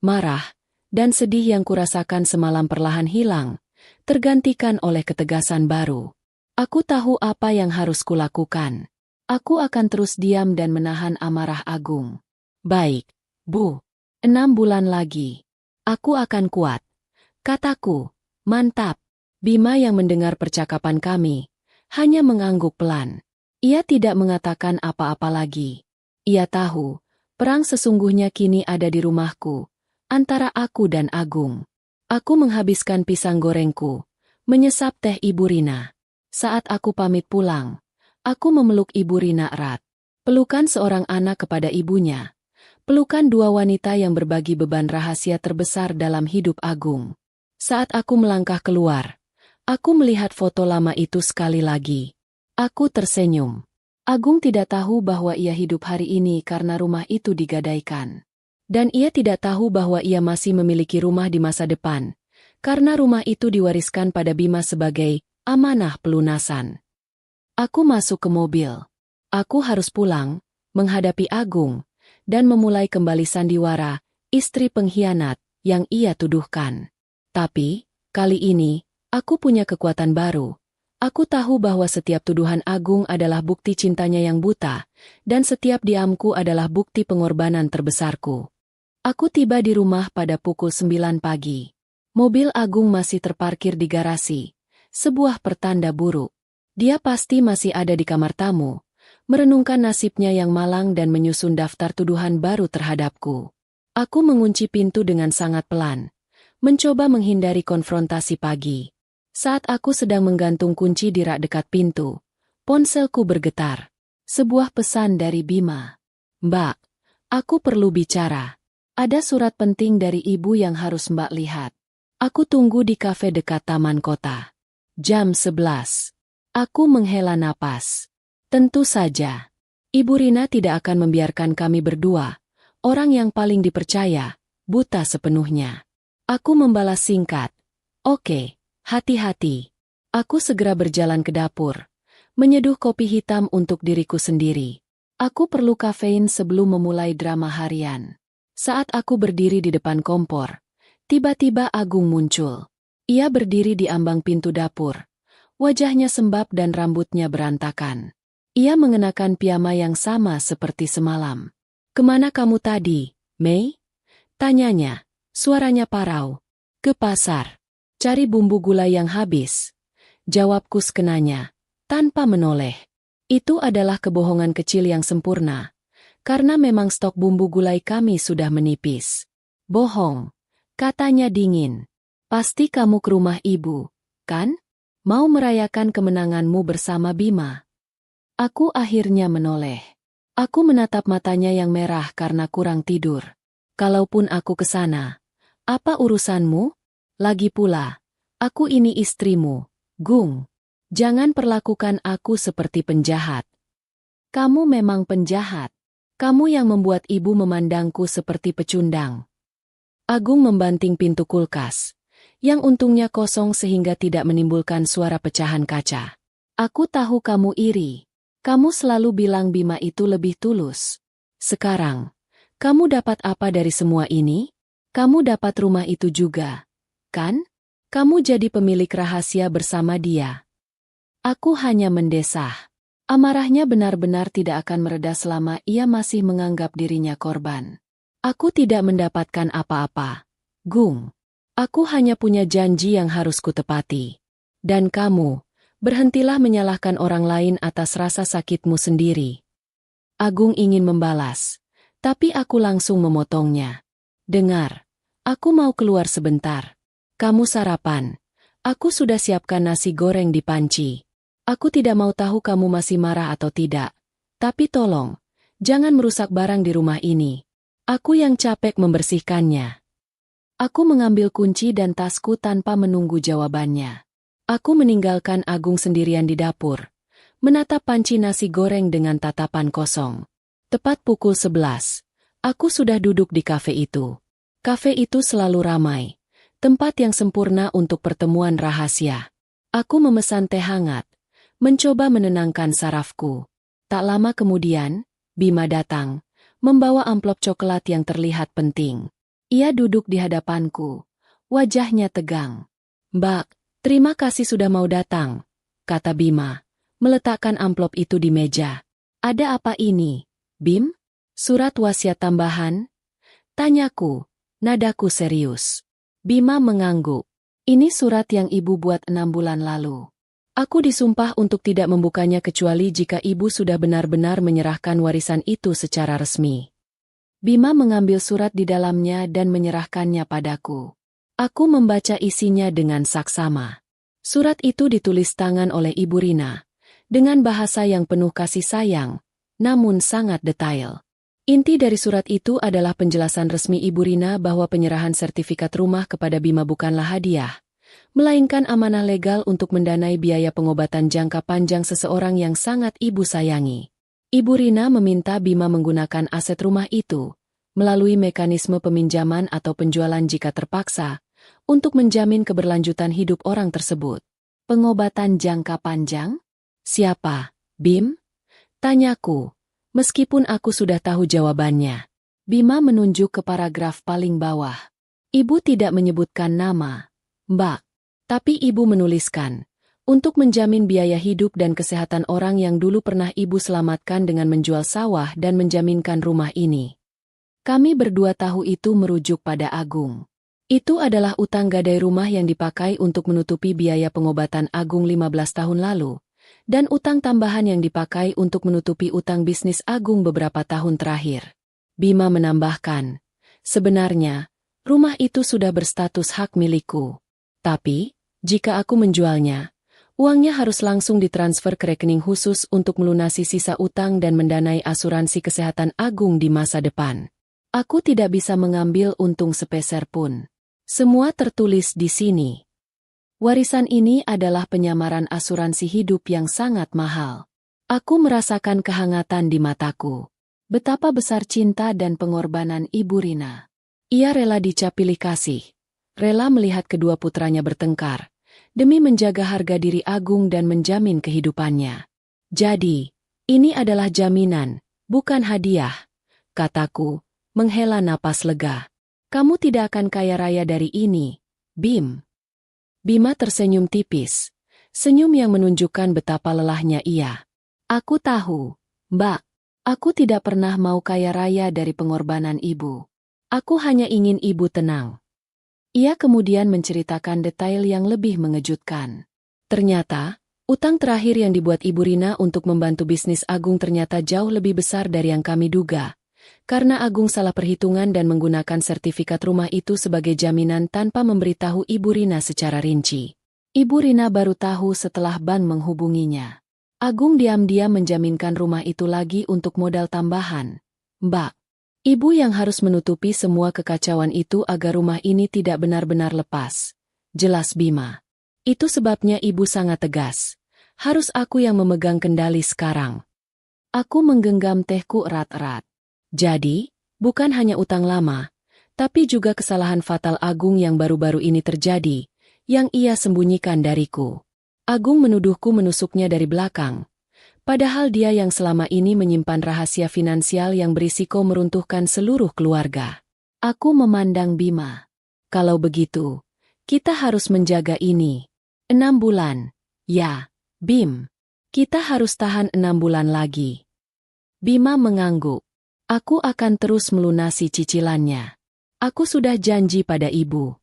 [SPEAKER 1] marah, dan sedih yang kurasakan semalam perlahan hilang, tergantikan oleh ketegasan baru. Aku tahu apa yang harus kulakukan. Aku akan terus diam dan menahan amarah Agung. "Baik, Bu. 6 bulan lagi. Aku akan kuat," kataku. "Mantap." Bima yang mendengar percakapan kami, hanya mengangguk pelan. Ia tidak mengatakan apa-apa lagi. Ia tahu, perang sesungguhnya kini ada di rumahku, antara aku dan Agung. Aku menghabiskan pisang gorengku, menyesap teh Ibu Rina. Saat aku pamit pulang, aku memeluk Ibu Rina erat. Pelukan seorang anak kepada ibunya. Pelukan dua wanita yang berbagi beban rahasia terbesar dalam hidup Agung. Saat aku melangkah keluar, aku melihat foto lama itu sekali lagi. Aku tersenyum. Agung tidak tahu bahwa ia hidup hari ini karena rumah itu digadaikan. Dan ia tidak tahu bahwa ia masih memiliki rumah di masa depan, karena rumah itu diwariskan pada Bima sebagai amanah pelunasan. Aku masuk ke mobil. Aku harus pulang, menghadapi Agung, dan memulai kembali sandiwara, istri pengkhianat, yang ia tuduhkan. Tapi, kali ini, aku punya kekuatan baru. Aku tahu bahwa setiap tuduhan Agung adalah bukti cintanya yang buta, dan setiap diamku adalah bukti pengorbanan terbesarku. Aku tiba di rumah pada pukul 9 pagi. Mobil Agung masih terparkir di garasi, sebuah pertanda buruk. Dia pasti masih ada di kamar tamu, merenungkan nasibnya yang malang dan menyusun daftar tuduhan baru terhadapku. Aku mengunci pintu dengan sangat pelan, mencoba menghindari konfrontasi pagi. Saat aku sedang menggantung kunci di rak dekat pintu, ponselku bergetar. Sebuah pesan dari Bima. "Mbak, aku perlu bicara. Ada surat penting dari ibu yang harus Mbak lihat. Aku tunggu di kafe dekat taman kota. Jam 11. Aku menghela napas. Tentu saja. Ibu Rina tidak akan membiarkan kami berdua, orang yang paling dipercaya, buta sepenuhnya. Aku membalas singkat. Oke, hati-hati. Aku segera berjalan ke dapur, menyeduh kopi hitam untuk diriku sendiri. Aku perlu kafein sebelum memulai drama harian. Saat aku berdiri di depan kompor, tiba-tiba Agung muncul. Ia berdiri di ambang pintu dapur. Wajahnya sembab dan rambutnya berantakan. Ia mengenakan piyama yang sama seperti semalam. "Kemana kamu tadi, Mei?" tanyanya. Suaranya parau. "Ke pasar. Cari bumbu gulai yang habis," jawabku sekenanya, tanpa menoleh. Itu adalah kebohongan kecil yang sempurna, karena memang stok bumbu gulai kami sudah menipis. "Bohong," katanya dingin. "Pasti kamu ke rumah ibu, kan? Mau merayakan kemenanganmu bersama Bima." Aku akhirnya menoleh. Aku menatap matanya yang merah karena kurang tidur. "Kalaupun aku ke sana, apa urusanmu? Lagi pula, aku ini istrimu, Gung. Jangan perlakukan aku seperti penjahat." "Kamu memang penjahat. Kamu yang membuat ibu memandangku seperti pecundang." Agung membanting pintu kulkas, yang untungnya kosong sehingga tidak menimbulkan suara pecahan kaca. "Aku tahu kamu iri. Kamu selalu bilang Bima itu lebih tulus. Sekarang, kamu dapat apa dari semua ini? Kamu dapat rumah itu juga, kan? Kamu jadi pemilik rahasia bersama dia." Aku hanya mendesah. Amarahnya benar-benar tidak akan mereda selama ia masih menganggap dirinya korban. "Aku tidak mendapatkan apa-apa, Gung. Aku hanya punya janji yang harus kutepati. Dan kamu, berhentilah menyalahkan orang lain atas rasa sakitmu sendiri." Agung ingin membalas, tapi aku langsung memotongnya. "Dengar, aku mau keluar sebentar. Kamu sarapan. Aku sudah siapkan nasi goreng di panci. Aku tidak mau tahu kamu masih marah atau tidak. Tapi tolong, jangan merusak barang di rumah ini. Aku yang capek membersihkannya." Aku mengambil kunci dan tasku tanpa menunggu jawabannya. Aku meninggalkan Agung sendirian di dapur, menatap panci nasi goreng dengan tatapan kosong. Tepat pukul 11, aku sudah duduk di kafe itu. Kafe itu selalu ramai, tempat yang sempurna untuk pertemuan rahasia. Aku memesan teh hangat, mencoba menenangkan sarafku. Tak lama kemudian, Bima datang, membawa amplop coklat yang terlihat penting. Ia duduk di hadapanku, wajahnya tegang. "Mbak, terima kasih sudah mau datang," kata Bima, meletakkan amplop itu di meja. "Ada apa ini, Bim? Surat wasiat tambahan?" tanyaku, nadaku serius. Bima mengangguk. "Ini surat yang ibu buat 6 bulan lalu. Aku disumpah untuk tidak membukanya kecuali jika ibu sudah benar-benar menyerahkan warisan itu secara resmi." Bima mengambil surat di dalamnya dan menyerahkannya padaku. Aku membaca isinya dengan saksama. Surat itu ditulis tangan oleh Ibu Rina, dengan bahasa yang penuh kasih sayang, namun sangat detail. Inti dari surat itu adalah penjelasan resmi Ibu Rina bahwa penyerahan sertifikat rumah kepada Bima bukanlah hadiah, melainkan amanah legal untuk mendanai biaya pengobatan jangka panjang seseorang yang sangat ibu sayangi. Ibu Rina meminta Bima menggunakan aset rumah itu, melalui mekanisme peminjaman atau penjualan jika terpaksa, untuk menjamin keberlanjutan hidup orang tersebut. "Pengobatan jangka panjang? Siapa, Bim?" tanyaku, meskipun aku sudah tahu jawabannya. Bima menunjuk ke paragraf paling bawah. Ibu tidak menyebutkan nama, Mbak. Tapi ibu menuliskan, untuk menjamin biaya hidup dan kesehatan orang yang dulu pernah ibu selamatkan dengan menjual sawah dan menjaminkan rumah ini. Kami berdua tahu itu merujuk pada Agung. Itu adalah utang gadai rumah yang dipakai untuk menutupi biaya pengobatan Agung 15 tahun lalu, dan utang tambahan yang dipakai untuk menutupi utang bisnis Agung beberapa tahun terakhir. Bima menambahkan, sebenarnya, rumah itu sudah berstatus hak milikku. Tapi, jika aku menjualnya, uangnya harus langsung ditransfer ke rekening khusus untuk melunasi sisa utang dan mendanai asuransi kesehatan Agung di masa depan. Aku tidak bisa mengambil untung sepeser pun. Semua tertulis di sini. Warisan ini adalah penyamaran asuransi hidup yang sangat mahal. Aku merasakan kehangatan di mataku. Betapa besar cinta dan pengorbanan Ibu Rina. Ia rela dicap pilih kasih. Rela melihat kedua putranya bertengkar, demi menjaga harga diri Agung dan menjamin kehidupannya. Jadi, ini adalah jaminan, bukan hadiah, kataku, menghela napas lega. Kamu tidak akan kaya raya dari ini, Bim. Bima tersenyum tipis, senyum yang menunjukkan betapa lelahnya ia. Aku tahu, Mbak. Aku tidak pernah mau kaya raya dari pengorbanan ibu. Aku hanya ingin ibu tenang. Ia kemudian menceritakan detail yang lebih mengejutkan. Ternyata, utang terakhir yang dibuat Ibu Rina untuk membantu bisnis Agung ternyata jauh lebih besar dari yang kami duga. Karena Agung salah perhitungan dan menggunakan sertifikat rumah itu sebagai jaminan tanpa memberitahu Ibu Rina secara rinci. Ibu Rina baru tahu setelah bank menghubunginya. Agung diam-diam menjaminkan rumah itu lagi untuk modal tambahan. Mbak, ibu yang harus menutupi semua kekacauan itu agar rumah ini tidak benar-benar lepas. Jelas Bima. Itu sebabnya ibu sangat tegas. Harus aku yang memegang kendali sekarang. Aku menggenggam tehku erat-erat. Jadi, bukan hanya utang lama, tapi juga kesalahan fatal Agung yang baru-baru ini terjadi, yang ia sembunyikan dariku. Agung menuduhku menusuknya dari belakang, padahal dia yang selama ini menyimpan rahasia finansial yang berisiko meruntuhkan seluruh keluarga. Aku memandang Bima. Kalau begitu, kita harus menjaga ini. 6 bulan. Ya, Bim. Kita harus tahan 6 bulan lagi. Bima mengangguk. Aku akan terus melunasi cicilannya. Aku sudah janji pada ibu.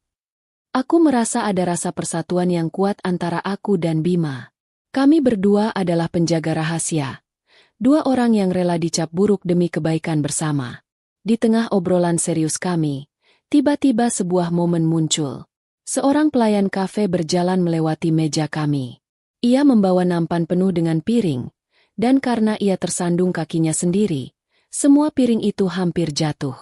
[SPEAKER 1] Aku merasa ada rasa persatuan yang kuat antara aku dan Bima. Kami berdua adalah penjaga rahasia. 2 orang yang rela dicap buruk demi kebaikan bersama. Di tengah obrolan serius kami, tiba-tiba sebuah momen muncul. Seorang pelayan kafe berjalan melewati meja kami. Ia membawa nampan penuh dengan piring, dan karena ia tersandung kakinya sendiri, semua piring itu hampir jatuh.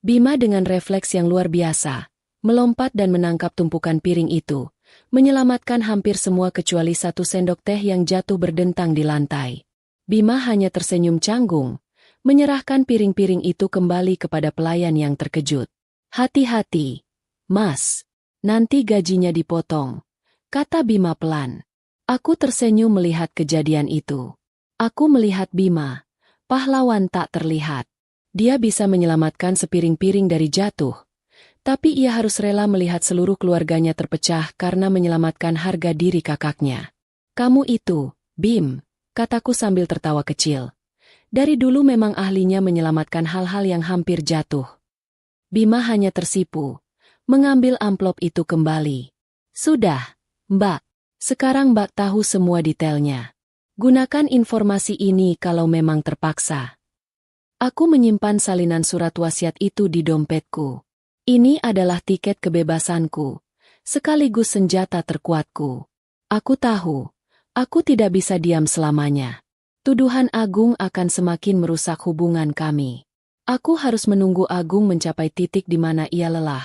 [SPEAKER 1] Bima dengan refleks yang luar biasa, melompat dan menangkap tumpukan piring itu, menyelamatkan hampir semua kecuali 1 sendok teh yang jatuh berdentang di lantai. Bima hanya tersenyum canggung, menyerahkan piring-piring itu kembali kepada pelayan yang terkejut. Hati-hati, Mas, nanti gajinya dipotong, kata Bima pelan. Aku tersenyum melihat kejadian itu. Aku melihat Bima, pahlawan tak terlihat. Dia bisa menyelamatkan sepiring-piring dari jatuh. Tapi ia harus rela melihat seluruh keluarganya terpecah karena menyelamatkan harga diri kakaknya. Kamu itu, Bim, kataku sambil tertawa kecil. Dari dulu memang ahlinya menyelamatkan hal-hal yang hampir jatuh. Bima hanya tersipu, mengambil amplop itu kembali. Sudah, Mbak, sekarang Mbak tahu semua detailnya. Gunakan informasi ini kalau memang terpaksa. Aku menyimpan salinan surat wasiat itu di dompetku. Ini adalah tiket kebebasanku, sekaligus senjata terkuatku. Aku tahu, aku tidak bisa diam selamanya. Tuduhan Agung akan semakin merusak hubungan kami. Aku harus menunggu Agung mencapai titik di mana ia lelah,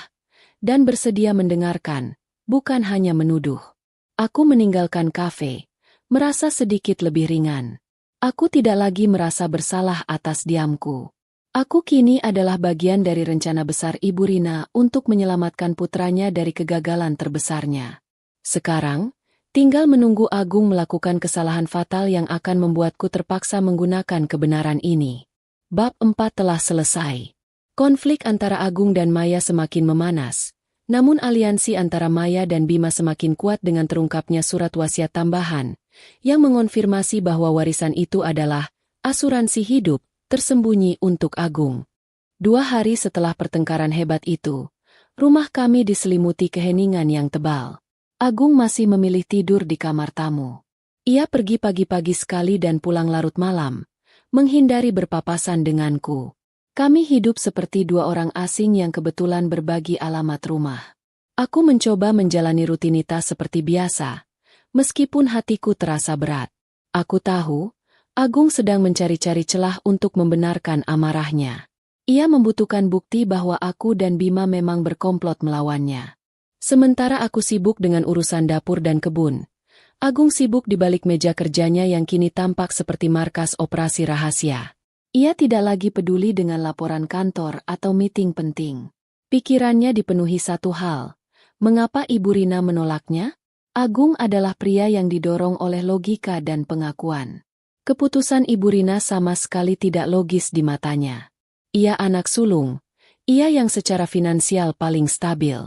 [SPEAKER 1] dan bersedia mendengarkan, bukan hanya menuduh. Aku meninggalkan kafe, merasa sedikit lebih ringan. Aku tidak lagi merasa bersalah atas diamku. Aku kini adalah bagian dari rencana besar Ibu Rina untuk menyelamatkan putranya dari kegagalan terbesarnya. Sekarang, tinggal menunggu Agung melakukan kesalahan fatal yang akan membuatku terpaksa menggunakan kebenaran ini. Bab 4 telah selesai. Konflik antara Agung dan Maya semakin memanas. Namun aliansi antara Maya dan Bima semakin kuat dengan terungkapnya surat wasiat tambahan, yang mengonfirmasi bahwa warisan itu adalah asuransi hidup tersembunyi untuk Agung. 2 hari setelah pertengkaran hebat itu, rumah kami diselimuti keheningan yang tebal. Agung masih memilih tidur di kamar tamu. Ia pergi pagi-pagi sekali dan pulang larut malam, menghindari berpapasan denganku. Kami hidup seperti 2 orang asing yang kebetulan berbagi alamat rumah. Aku mencoba menjalani rutinitas seperti biasa, meskipun hatiku terasa berat. Aku tahu, Agung sedang mencari-cari celah untuk membenarkan amarahnya. Ia membutuhkan bukti bahwa aku dan Bima memang berkomplot melawannya. Sementara aku sibuk dengan urusan dapur dan kebun, Agung sibuk di balik meja kerjanya yang kini tampak seperti markas operasi rahasia. Ia tidak lagi peduli dengan laporan kantor atau meeting penting. Pikirannya dipenuhi satu hal. Mengapa Ibu Rina menolaknya? Agung adalah pria yang didorong oleh logika dan pengakuan. Keputusan Ibu Rina sama sekali tidak logis di matanya. Ia anak sulung. Ia yang secara finansial paling stabil.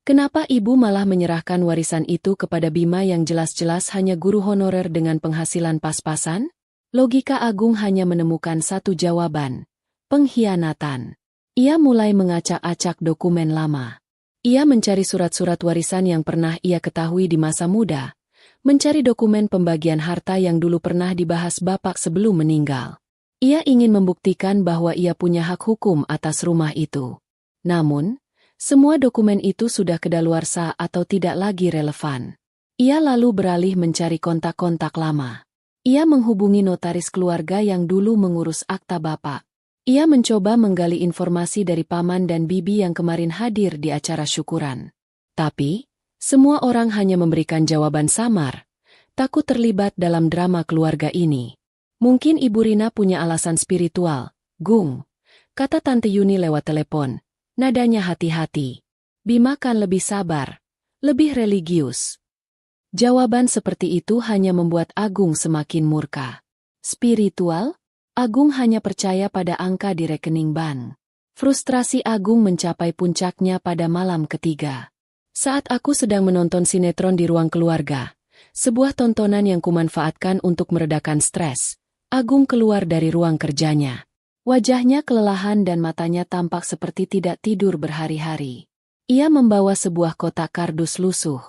[SPEAKER 1] Kenapa ibu malah menyerahkan warisan itu kepada Bima yang jelas-jelas hanya guru honorer dengan penghasilan pas-pasan? Logika Agung hanya menemukan satu jawaban, pengkhianatan. Ia mulai mengacak-acak dokumen lama. Ia mencari surat-surat warisan yang pernah ia ketahui di masa muda, mencari dokumen pembagian harta yang dulu pernah dibahas bapak sebelum meninggal. Ia ingin membuktikan bahwa ia punya hak hukum atas rumah itu. Namun, semua dokumen itu sudah kedaluarsa atau tidak lagi relevan. Ia lalu beralih mencari kontak-kontak lama. Ia menghubungi notaris keluarga yang dulu mengurus akta bapak. Ia mencoba menggali informasi dari paman dan bibi yang kemarin hadir di acara syukuran. Tapi, semua orang hanya memberikan jawaban samar. Takut terlibat dalam drama keluarga ini. Mungkin Ibu Rina punya alasan spiritual, Gung, kata Tante Yuni lewat telepon. Nadanya hati-hati. Bima kan lebih sabar, lebih religius. Jawaban seperti itu hanya membuat Agung semakin murka. Spiritual? Agung hanya percaya pada angka di rekening bank. Frustrasi Agung mencapai puncaknya pada malam ketiga. Saat aku sedang menonton sinetron di ruang keluarga, sebuah tontonan yang kumanfaatkan untuk meredakan stres, Agung keluar dari ruang kerjanya. Wajahnya kelelahan dan matanya tampak seperti tidak tidur berhari-hari. Ia membawa sebuah kotak kardus lusuh.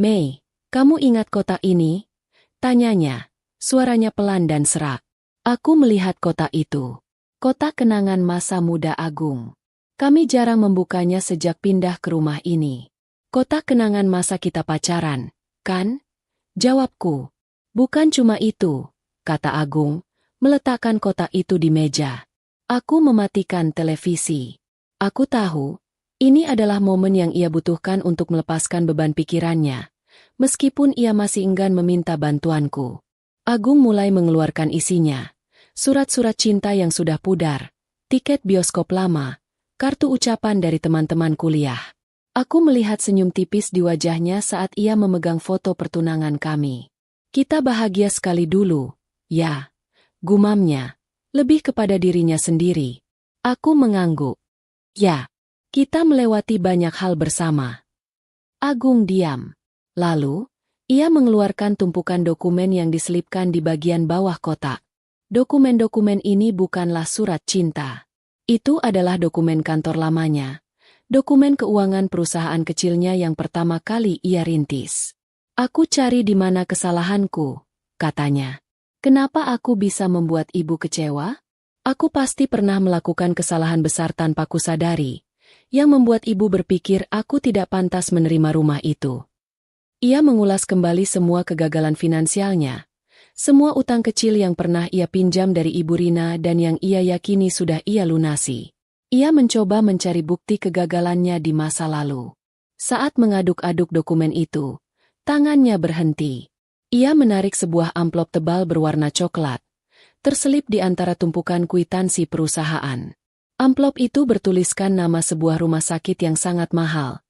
[SPEAKER 1] "Mei, kamu ingat kotak ini?" tanyanya. Suaranya pelan dan serak. Aku melihat kotak itu. Kotak kenangan masa muda Agung. Kami jarang membukanya sejak pindah ke rumah ini. Kotak kenangan masa kita pacaran, kan? Jawabku. Bukan cuma itu, kata Agung, meletakkan kotak itu di meja. Aku mematikan televisi. Aku tahu, ini adalah momen yang ia butuhkan untuk melepaskan beban pikirannya. Meskipun ia masih enggan meminta bantuanku. Agung mulai mengeluarkan isinya. Surat-surat cinta yang sudah pudar, tiket bioskop lama, kartu ucapan dari teman-teman kuliah. Aku melihat senyum tipis di wajahnya saat ia memegang foto pertunangan kami. Kita bahagia sekali dulu, ya, gumamnya, lebih kepada dirinya sendiri. Aku mengangguk. Ya, kita melewati banyak hal bersama. Agung diam. Lalu, ia mengeluarkan tumpukan dokumen yang diselipkan di bagian bawah kotak. Dokumen-dokumen ini bukanlah surat cinta. Itu adalah dokumen kantor lamanya. Dokumen keuangan perusahaan kecilnya yang pertama kali ia rintis. Aku cari di mana kesalahanku, katanya. Kenapa aku bisa membuat ibu kecewa? Aku pasti pernah melakukan kesalahan besar tanpa kusadari, yang membuat ibu berpikir aku tidak pantas menerima rumah itu. Ia mengulas kembali semua kegagalan finansialnya, semua utang kecil yang pernah ia pinjam dari Ibu Rina dan yang ia yakini sudah ia lunasi. Ia mencoba mencari bukti kegagalannya di masa lalu. Saat mengaduk-aduk dokumen itu, tangannya berhenti. Ia menarik sebuah amplop tebal berwarna coklat, terselip di antara tumpukan kwitansi perusahaan. Amplop itu bertuliskan nama sebuah rumah sakit yang sangat mahal.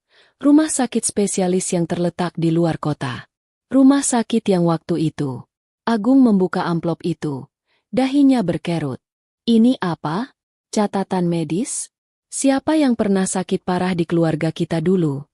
[SPEAKER 1] Rumah sakit spesialis yang terletak di luar kota. Rumah sakit yang waktu itu. Agung membuka amplop itu. Dahinya berkerut. Ini apa? Catatan medis? Siapa yang pernah sakit parah di keluarga kita dulu?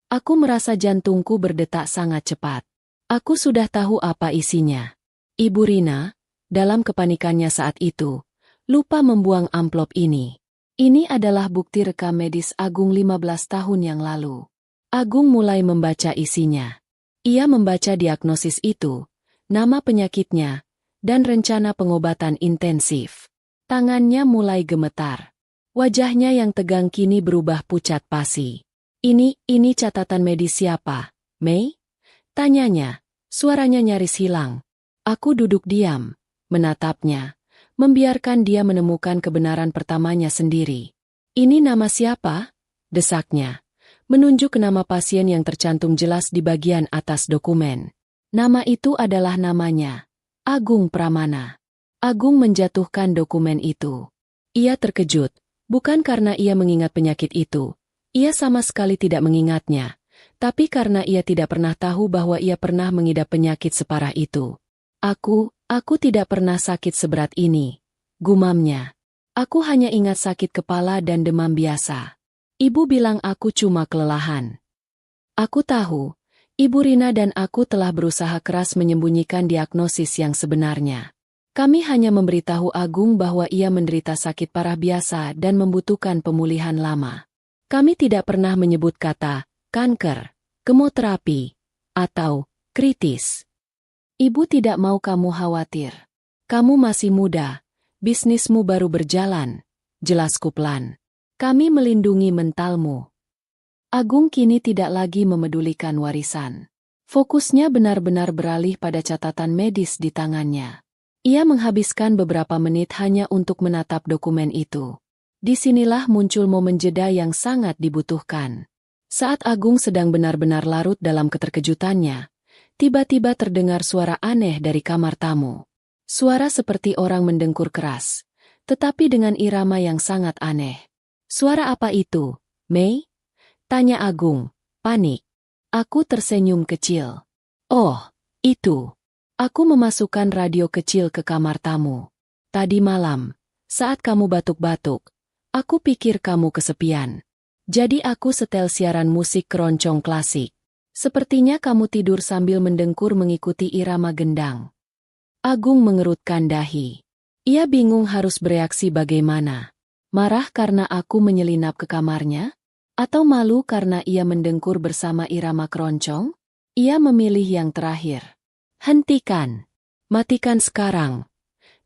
[SPEAKER 1] Aku merasa jantungku berdetak sangat cepat. Aku sudah tahu apa isinya. Ibu Rina, dalam kepanikannya saat itu, lupa membuang amplop ini. Ini adalah bukti rekam medis Agung 15 tahun yang lalu. Agung mulai membaca isinya. Ia membaca diagnosis itu, nama penyakitnya, dan rencana pengobatan intensif. Tangannya mulai gemetar. Wajahnya yang tegang kini berubah pucat pasi. Ini catatan medis siapa, Mei? Tanyanya, suaranya nyaris hilang. Aku duduk diam, menatapnya, membiarkan dia menemukan kebenaran pertamanya sendiri. Ini nama siapa? Desaknya, menunjuk ke nama pasien yang tercantum jelas di bagian atas dokumen. Nama itu adalah namanya, Agung Pramana. Agung menjatuhkan dokumen itu. Ia terkejut, bukan karena ia mengingat penyakit itu. Ia sama sekali tidak mengingatnya. Tapi karena ia tidak pernah tahu bahwa ia pernah mengidap penyakit separah itu. Aku tidak pernah sakit seberat ini, gumamnya. Aku hanya ingat sakit kepala dan demam biasa. Ibu bilang aku cuma kelelahan. Aku tahu, Ibu Rina dan aku telah berusaha keras menyembunyikan diagnosis yang sebenarnya. Kami hanya memberitahu Agung bahwa ia menderita sakit parah biasa dan membutuhkan pemulihan lama. Kami tidak pernah menyebut kata kanker, kemoterapi, atau kritis. Ibu tidak mau kamu khawatir. Kamu masih muda, bisnismu baru berjalan, jelasku pelan. Kami melindungi mentalmu. Agung kini tidak lagi memedulikan warisan. Fokusnya benar-benar beralih pada catatan medis di tangannya. Ia menghabiskan beberapa menit hanya untuk menatap dokumen itu. Disinilah muncul momen jeda yang sangat dibutuhkan. Saat Agung sedang benar-benar larut dalam keterkejutannya, tiba-tiba terdengar suara aneh dari kamar tamu. Suara seperti orang mendengkur keras, tetapi dengan irama yang sangat aneh. Suara apa itu, Mei? Tanya Agung, panik. Aku tersenyum kecil. Oh, itu. Aku memasukkan radio kecil ke kamar tamu. Tadi malam, saat kamu batuk-batuk, aku pikir kamu kesepian. Jadi aku setel siaran musik keroncong klasik. Sepertinya kamu tidur sambil mendengkur mengikuti irama gendang. Agung mengerutkan dahi. Ia bingung harus bereaksi bagaimana. Marah karena aku menyelinap ke kamarnya? Atau malu karena ia mendengkur bersama irama keroncong? Ia memilih yang terakhir. Hentikan. Matikan sekarang.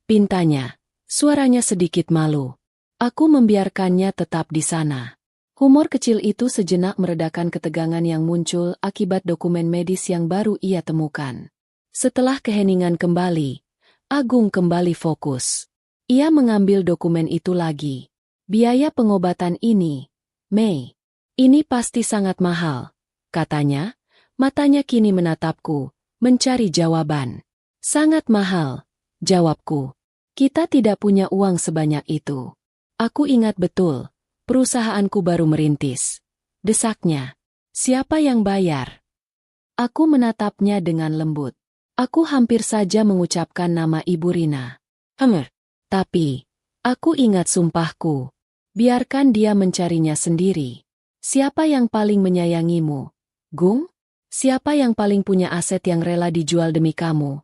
[SPEAKER 1] Pintanya. Suaranya sedikit malu. Aku membiarkannya tetap di sana. Humor kecil itu sejenak meredakan ketegangan yang muncul akibat dokumen medis yang baru ia temukan. Setelah keheningan kembali, Agung kembali fokus. Ia mengambil dokumen itu lagi. Biaya pengobatan ini, Mei. Ini pasti sangat mahal, katanya. Matanya kini menatapku, mencari jawaban. Sangat mahal, jawabku. Kita tidak punya uang sebanyak itu. Aku ingat betul, perusahaanku baru merintis. Desaknya. Siapa yang bayar? Aku menatapnya dengan lembut. Aku hampir saja mengucapkan nama Ibu Rina. Tapi, aku ingat sumpahku. Biarkan dia mencarinya sendiri. Siapa yang paling menyayangimu, Gung? Siapa yang paling punya aset yang rela dijual demi kamu?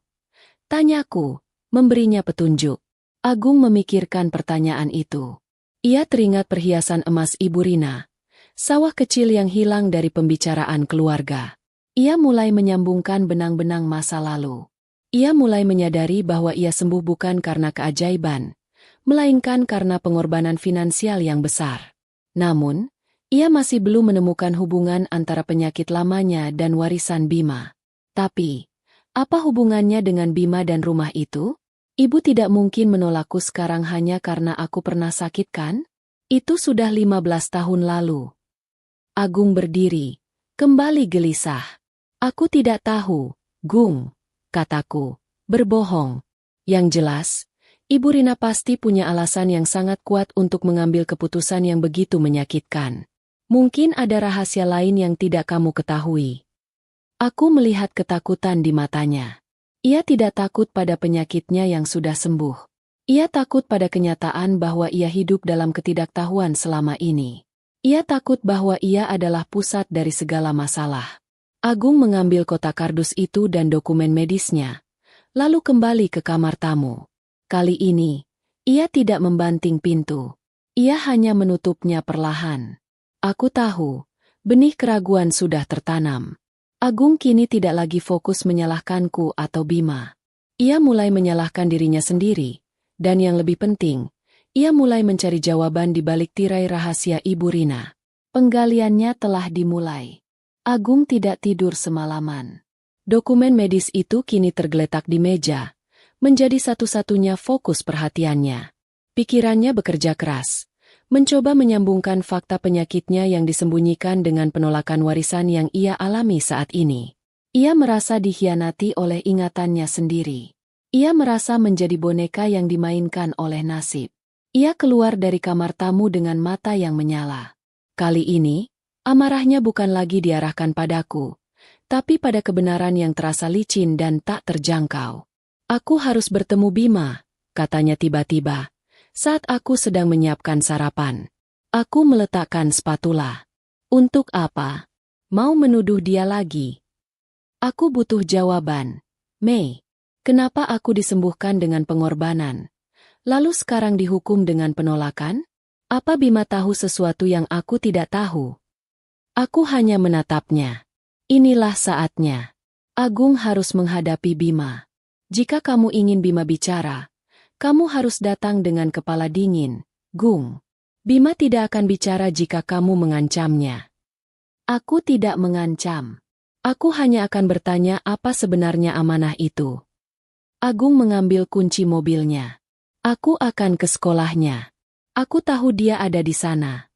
[SPEAKER 1] Tanyaku, memberinya petunjuk. Agung memikirkan pertanyaan itu. Ia teringat perhiasan emas Ibu Rina, sawah kecil yang hilang dari pembicaraan keluarga. Ia mulai menyambungkan benang-benang masa lalu. Ia mulai menyadari bahwa ia sembuh bukan karena keajaiban, melainkan karena pengorbanan finansial yang besar. Namun, ia masih belum menemukan hubungan antara penyakit lamanya dan warisan Bima. Tapi, apa hubungannya dengan Bima dan rumah itu? Ibu tidak mungkin menolakku sekarang hanya karena aku pernah sakit kan? Itu sudah 15 tahun lalu. Agung berdiri, kembali gelisah. Aku tidak tahu, Gung, kataku, berbohong. Yang jelas, Ibu Rina pasti punya alasan yang sangat kuat untuk mengambil keputusan yang begitu menyakitkan. Mungkin ada rahasia lain yang tidak kamu ketahui. Aku melihat ketakutan di matanya. Ia tidak takut pada penyakitnya yang sudah sembuh. Ia takut pada kenyataan bahwa ia hidup dalam ketidaktahuan selama ini. Ia takut bahwa ia adalah pusat dari segala masalah. Agung mengambil kotak kardus itu dan dokumen medisnya, lalu kembali ke kamar tamu. Kali ini, ia tidak membanting pintu. Ia hanya menutupnya perlahan. Aku tahu, benih keraguan sudah tertanam. Agung kini tidak lagi fokus menyalahkanku atau Bima. Ia mulai menyalahkan dirinya sendiri. Dan yang lebih penting, ia mulai mencari jawaban di balik tirai rahasia Ibu Rina. Penggaliannya telah dimulai. Agung tidak tidur semalaman. Dokumen medis itu kini tergeletak di meja, menjadi satu-satunya fokus perhatiannya. Pikirannya bekerja keras, mencoba menyambungkan fakta penyakitnya yang disembunyikan dengan penolakan warisan yang ia alami saat ini. Ia merasa dikhianati oleh ingatannya sendiri. Ia merasa menjadi boneka yang dimainkan oleh nasib. Ia keluar dari kamar tamu dengan mata yang menyala. Kali ini, amarahnya bukan lagi diarahkan padaku, tapi pada kebenaran yang terasa licin dan tak terjangkau. Aku harus bertemu Bima, katanya tiba-tiba, saat aku sedang menyiapkan sarapan. Aku meletakkan spatula. Untuk apa? Mau menuduh dia lagi? Aku butuh jawaban. Mei. Kenapa aku disembuhkan dengan pengorbanan, lalu sekarang dihukum dengan penolakan? Apa Bima tahu sesuatu yang aku tidak tahu? Aku hanya menatapnya. Inilah saatnya. Agung harus menghadapi Bima. Jika kamu ingin Bima bicara, kamu harus datang dengan kepala dingin, Gung. Bima tidak akan bicara jika kamu mengancamnya. Aku tidak mengancam. Aku hanya akan bertanya apa sebenarnya amanah itu. Agung mengambil kunci mobilnya. Aku akan ke sekolahnya. Aku tahu dia ada di sana.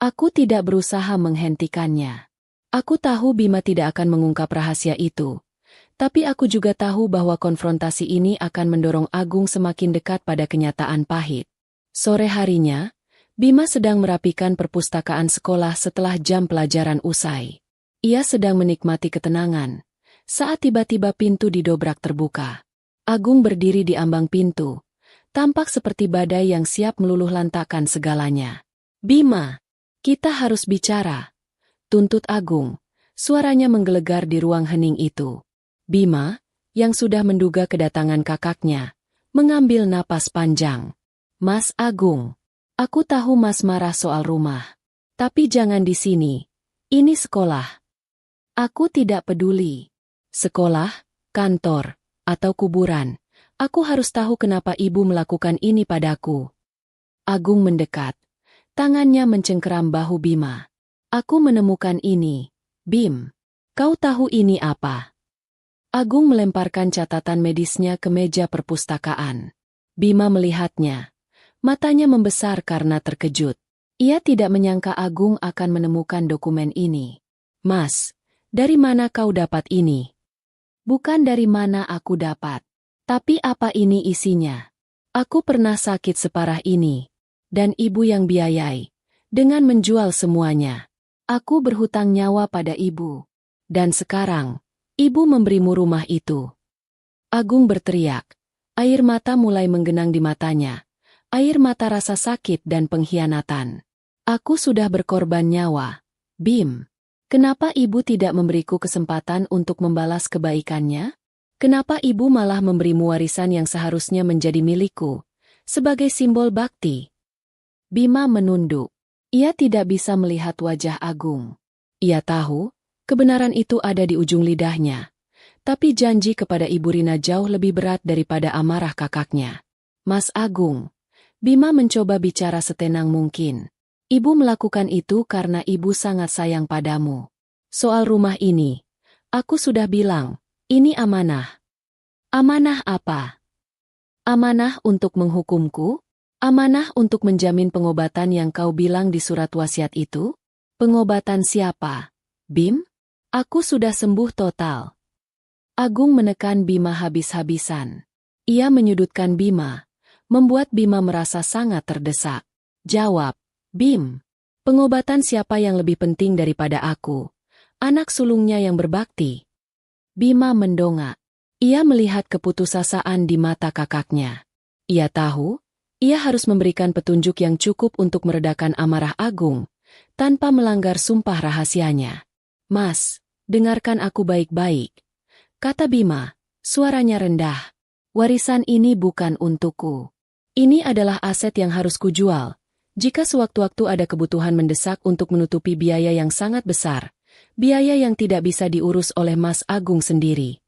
[SPEAKER 1] Aku tidak berusaha menghentikannya. Aku tahu Bima tidak akan mengungkap rahasia itu. Tapi aku juga tahu bahwa konfrontasi ini akan mendorong Agung semakin dekat pada kenyataan pahit. Sore harinya, Bima sedang merapikan perpustakaan sekolah setelah jam pelajaran usai. Ia sedang menikmati ketenangan, saat tiba-tiba pintu didobrak terbuka. Agung berdiri di ambang pintu, tampak seperti badai yang siap meluluh lantakkan segalanya. Bima, kita harus bicara, tuntut Agung. Suaranya menggelegar di ruang hening itu. Bima, yang sudah menduga kedatangan kakaknya, mengambil napas panjang. Mas Agung, aku tahu Mas marah soal rumah. Tapi jangan di sini. Ini sekolah. Aku tidak peduli. Sekolah, kantor, atau kuburan. Aku harus tahu kenapa ibu melakukan ini padaku. Agung mendekat. Tangannya mencengkeram bahu Bima. Aku menemukan ini. Bim, kau tahu ini apa? Agung melemparkan catatan medisnya ke meja perpustakaan. Bima melihatnya. Matanya membesar karena terkejut. Ia tidak menyangka Agung akan menemukan dokumen ini. Mas, dari mana kau dapat ini? Bukan dari mana aku dapat. Tapi apa ini isinya? Aku pernah sakit separah ini. Dan ibu yang biayai. Dengan menjual semuanya. Aku berhutang nyawa pada ibu. Dan sekarang, ibu memberimu rumah itu. Agung berteriak. Air mata mulai menggenang di matanya. Air mata rasa sakit dan pengkhianatan. Aku sudah berkorban nyawa. Bim. Kenapa ibu tidak memberiku kesempatan untuk membalas kebaikannya? Kenapa ibu malah memberimu warisan yang seharusnya menjadi milikku, sebagai simbol bakti? Bima menunduk. Ia tidak bisa melihat wajah Agung. Ia tahu, kebenaran itu ada di ujung lidahnya. Tapi janji kepada Ibu Rina jauh lebih berat daripada amarah kakaknya. Mas Agung, Bima mencoba bicara setenang mungkin. Ibu melakukan itu karena ibu sangat sayang padamu. Soal rumah ini, aku sudah bilang, ini amanah. Amanah apa? Amanah untuk menghukumku? Amanah untuk menjamin pengobatan yang kau bilang di surat wasiat itu? Pengobatan siapa? Bim? Aku sudah sembuh total. Agung menekan Bima habis-habisan. Ia menyudutkan Bima, membuat Bima merasa sangat terdesak. Jawab. Bim, pengobatan siapa yang lebih penting daripada aku? Anak sulungnya yang berbakti. Bima mendongak. Ia melihat keputusasaan di mata kakaknya. Ia tahu, ia harus memberikan petunjuk yang cukup untuk meredakan amarah Agung, tanpa melanggar sumpah rahasianya. Mas, dengarkan aku baik-baik, kata Bima, suaranya rendah. Warisan ini bukan untukku. Ini adalah aset yang harus kujual. Jika sewaktu-waktu ada kebutuhan mendesak untuk menutupi biaya yang sangat besar, biaya yang tidak bisa diurus oleh Mas Agung sendiri.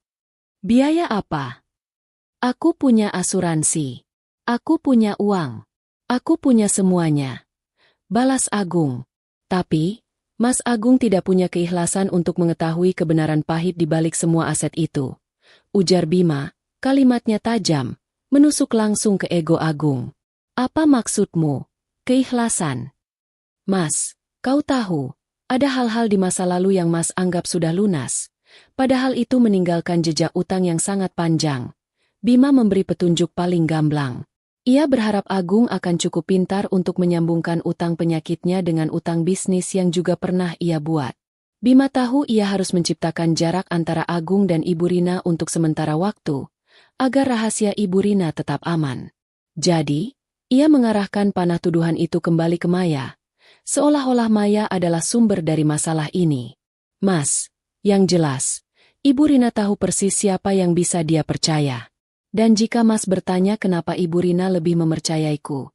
[SPEAKER 1] Biaya apa? Aku punya asuransi. Aku punya uang. Aku punya semuanya. Balas Agung. Tapi, Mas Agung tidak punya keikhlasan untuk mengetahui kebenaran pahit di balik semua aset itu. Ujar Bima, kalimatnya tajam, menusuk langsung ke ego Agung. Apa maksudmu? Keikhlasan. Mas, kau tahu, ada hal-hal di masa lalu yang Mas anggap sudah lunas. Padahal itu meninggalkan jejak utang yang sangat panjang. Bima memberi petunjuk paling gamblang. Ia berharap Agung akan cukup pintar untuk menyambungkan utang penyakitnya dengan utang bisnis yang juga pernah ia buat. Bima tahu ia harus menciptakan jarak antara Agung dan Ibu Rina untuk sementara waktu, agar rahasia Ibu Rina tetap aman. Jadi, ia mengarahkan panah tuduhan itu kembali ke Maya, seolah-olah Maya adalah sumber dari masalah ini. Mas, yang jelas, Ibu Rina tahu persis siapa yang bisa dia percaya. Dan jika Mas bertanya kenapa Ibu Rina lebih mempercayaiku,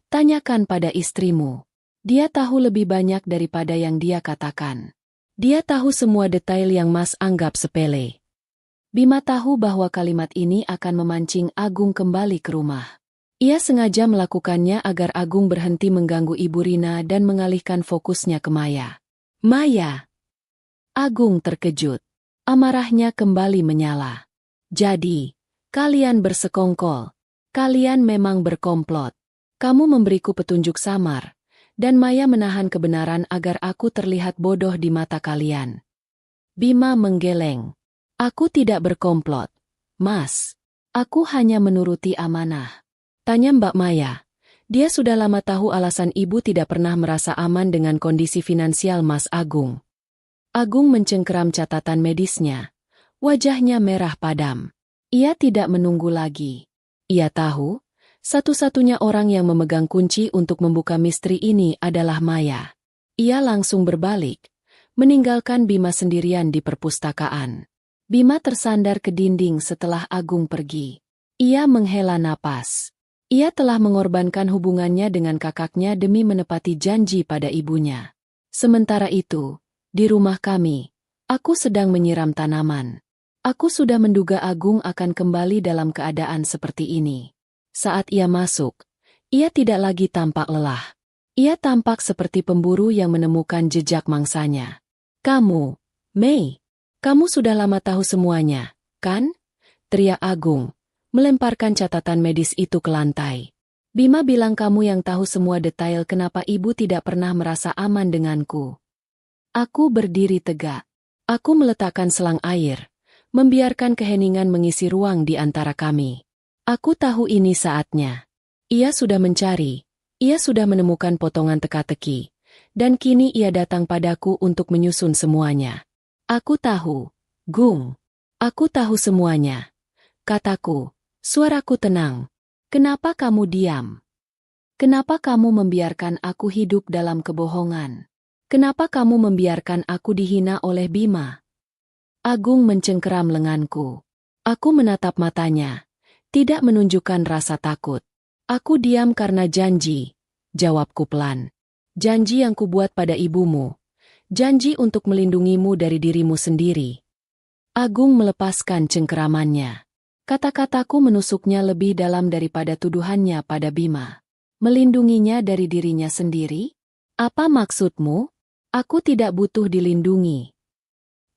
[SPEAKER 1] tanyakan pada istrimu. Dia tahu lebih banyak daripada yang dia katakan. Dia tahu semua detail yang Mas anggap sepele. Bima tahu bahwa kalimat ini akan memancing Agung kembali ke rumah. Ia sengaja melakukannya agar Agung berhenti mengganggu Ibu Rina dan mengalihkan fokusnya ke Maya. Maya! Agung terkejut. Amarahnya kembali menyala. Jadi, kalian bersekongkol. Kalian memang berkomplot. Kamu memberiku petunjuk samar, dan Maya menahan kebenaran agar aku terlihat bodoh di mata kalian. Bima menggeleng. Aku tidak berkomplot, Mas. Aku hanya menuruti amanah. Tanya Mbak Maya. Dia sudah lama tahu alasan ibu tidak pernah merasa aman dengan kondisi finansial Mas Agung. Agung mencengkeram catatan medisnya. Wajahnya merah padam. Ia tidak menunggu lagi. Ia tahu, satu-satunya orang yang memegang kunci untuk membuka misteri ini adalah Maya. Ia langsung berbalik, meninggalkan Bima sendirian di perpustakaan. Bima tersandar ke dinding setelah Agung pergi. Ia menghela napas. Ia telah mengorbankan hubungannya dengan kakaknya demi menepati janji pada ibunya. Sementara itu, di rumah kami, aku sedang menyiram tanaman. Aku sudah menduga Agung akan kembali dalam keadaan seperti ini. Saat ia masuk, ia tidak lagi tampak lelah. Ia tampak seperti pemburu yang menemukan jejak mangsanya. Kamu, Mei, kamu sudah lama tahu semuanya, kan? Teriak Agung, melemparkan catatan medis itu ke lantai. Bima bilang kamu yang tahu semua detail kenapa ibu tidak pernah merasa aman denganku. Aku berdiri tegak. Aku meletakkan selang air, membiarkan keheningan mengisi ruang di antara kami. Aku tahu ini saatnya. Ia sudah mencari, ia sudah menemukan potongan teka-teki, dan kini ia datang padaku untuk menyusun semuanya. Aku tahu, Gung. Aku tahu semuanya. Kataku, suaraku tenang. Kenapa kamu diam? Kenapa kamu membiarkan aku hidup dalam kebohongan? Kenapa kamu membiarkan aku dihina oleh Bima? Agung mencengkeram lenganku. Aku menatap matanya, tidak menunjukkan rasa takut. Aku diam karena janji, jawabku pelan. Janji yang kubuat pada ibumu. Janji untuk melindungimu dari dirimu sendiri. Agung melepaskan cengkeramannya. Kata-kataku menusuknya lebih dalam daripada tuduhannya pada Bima. Melindunginya dari dirinya sendiri? Apa maksudmu? Aku tidak butuh dilindungi.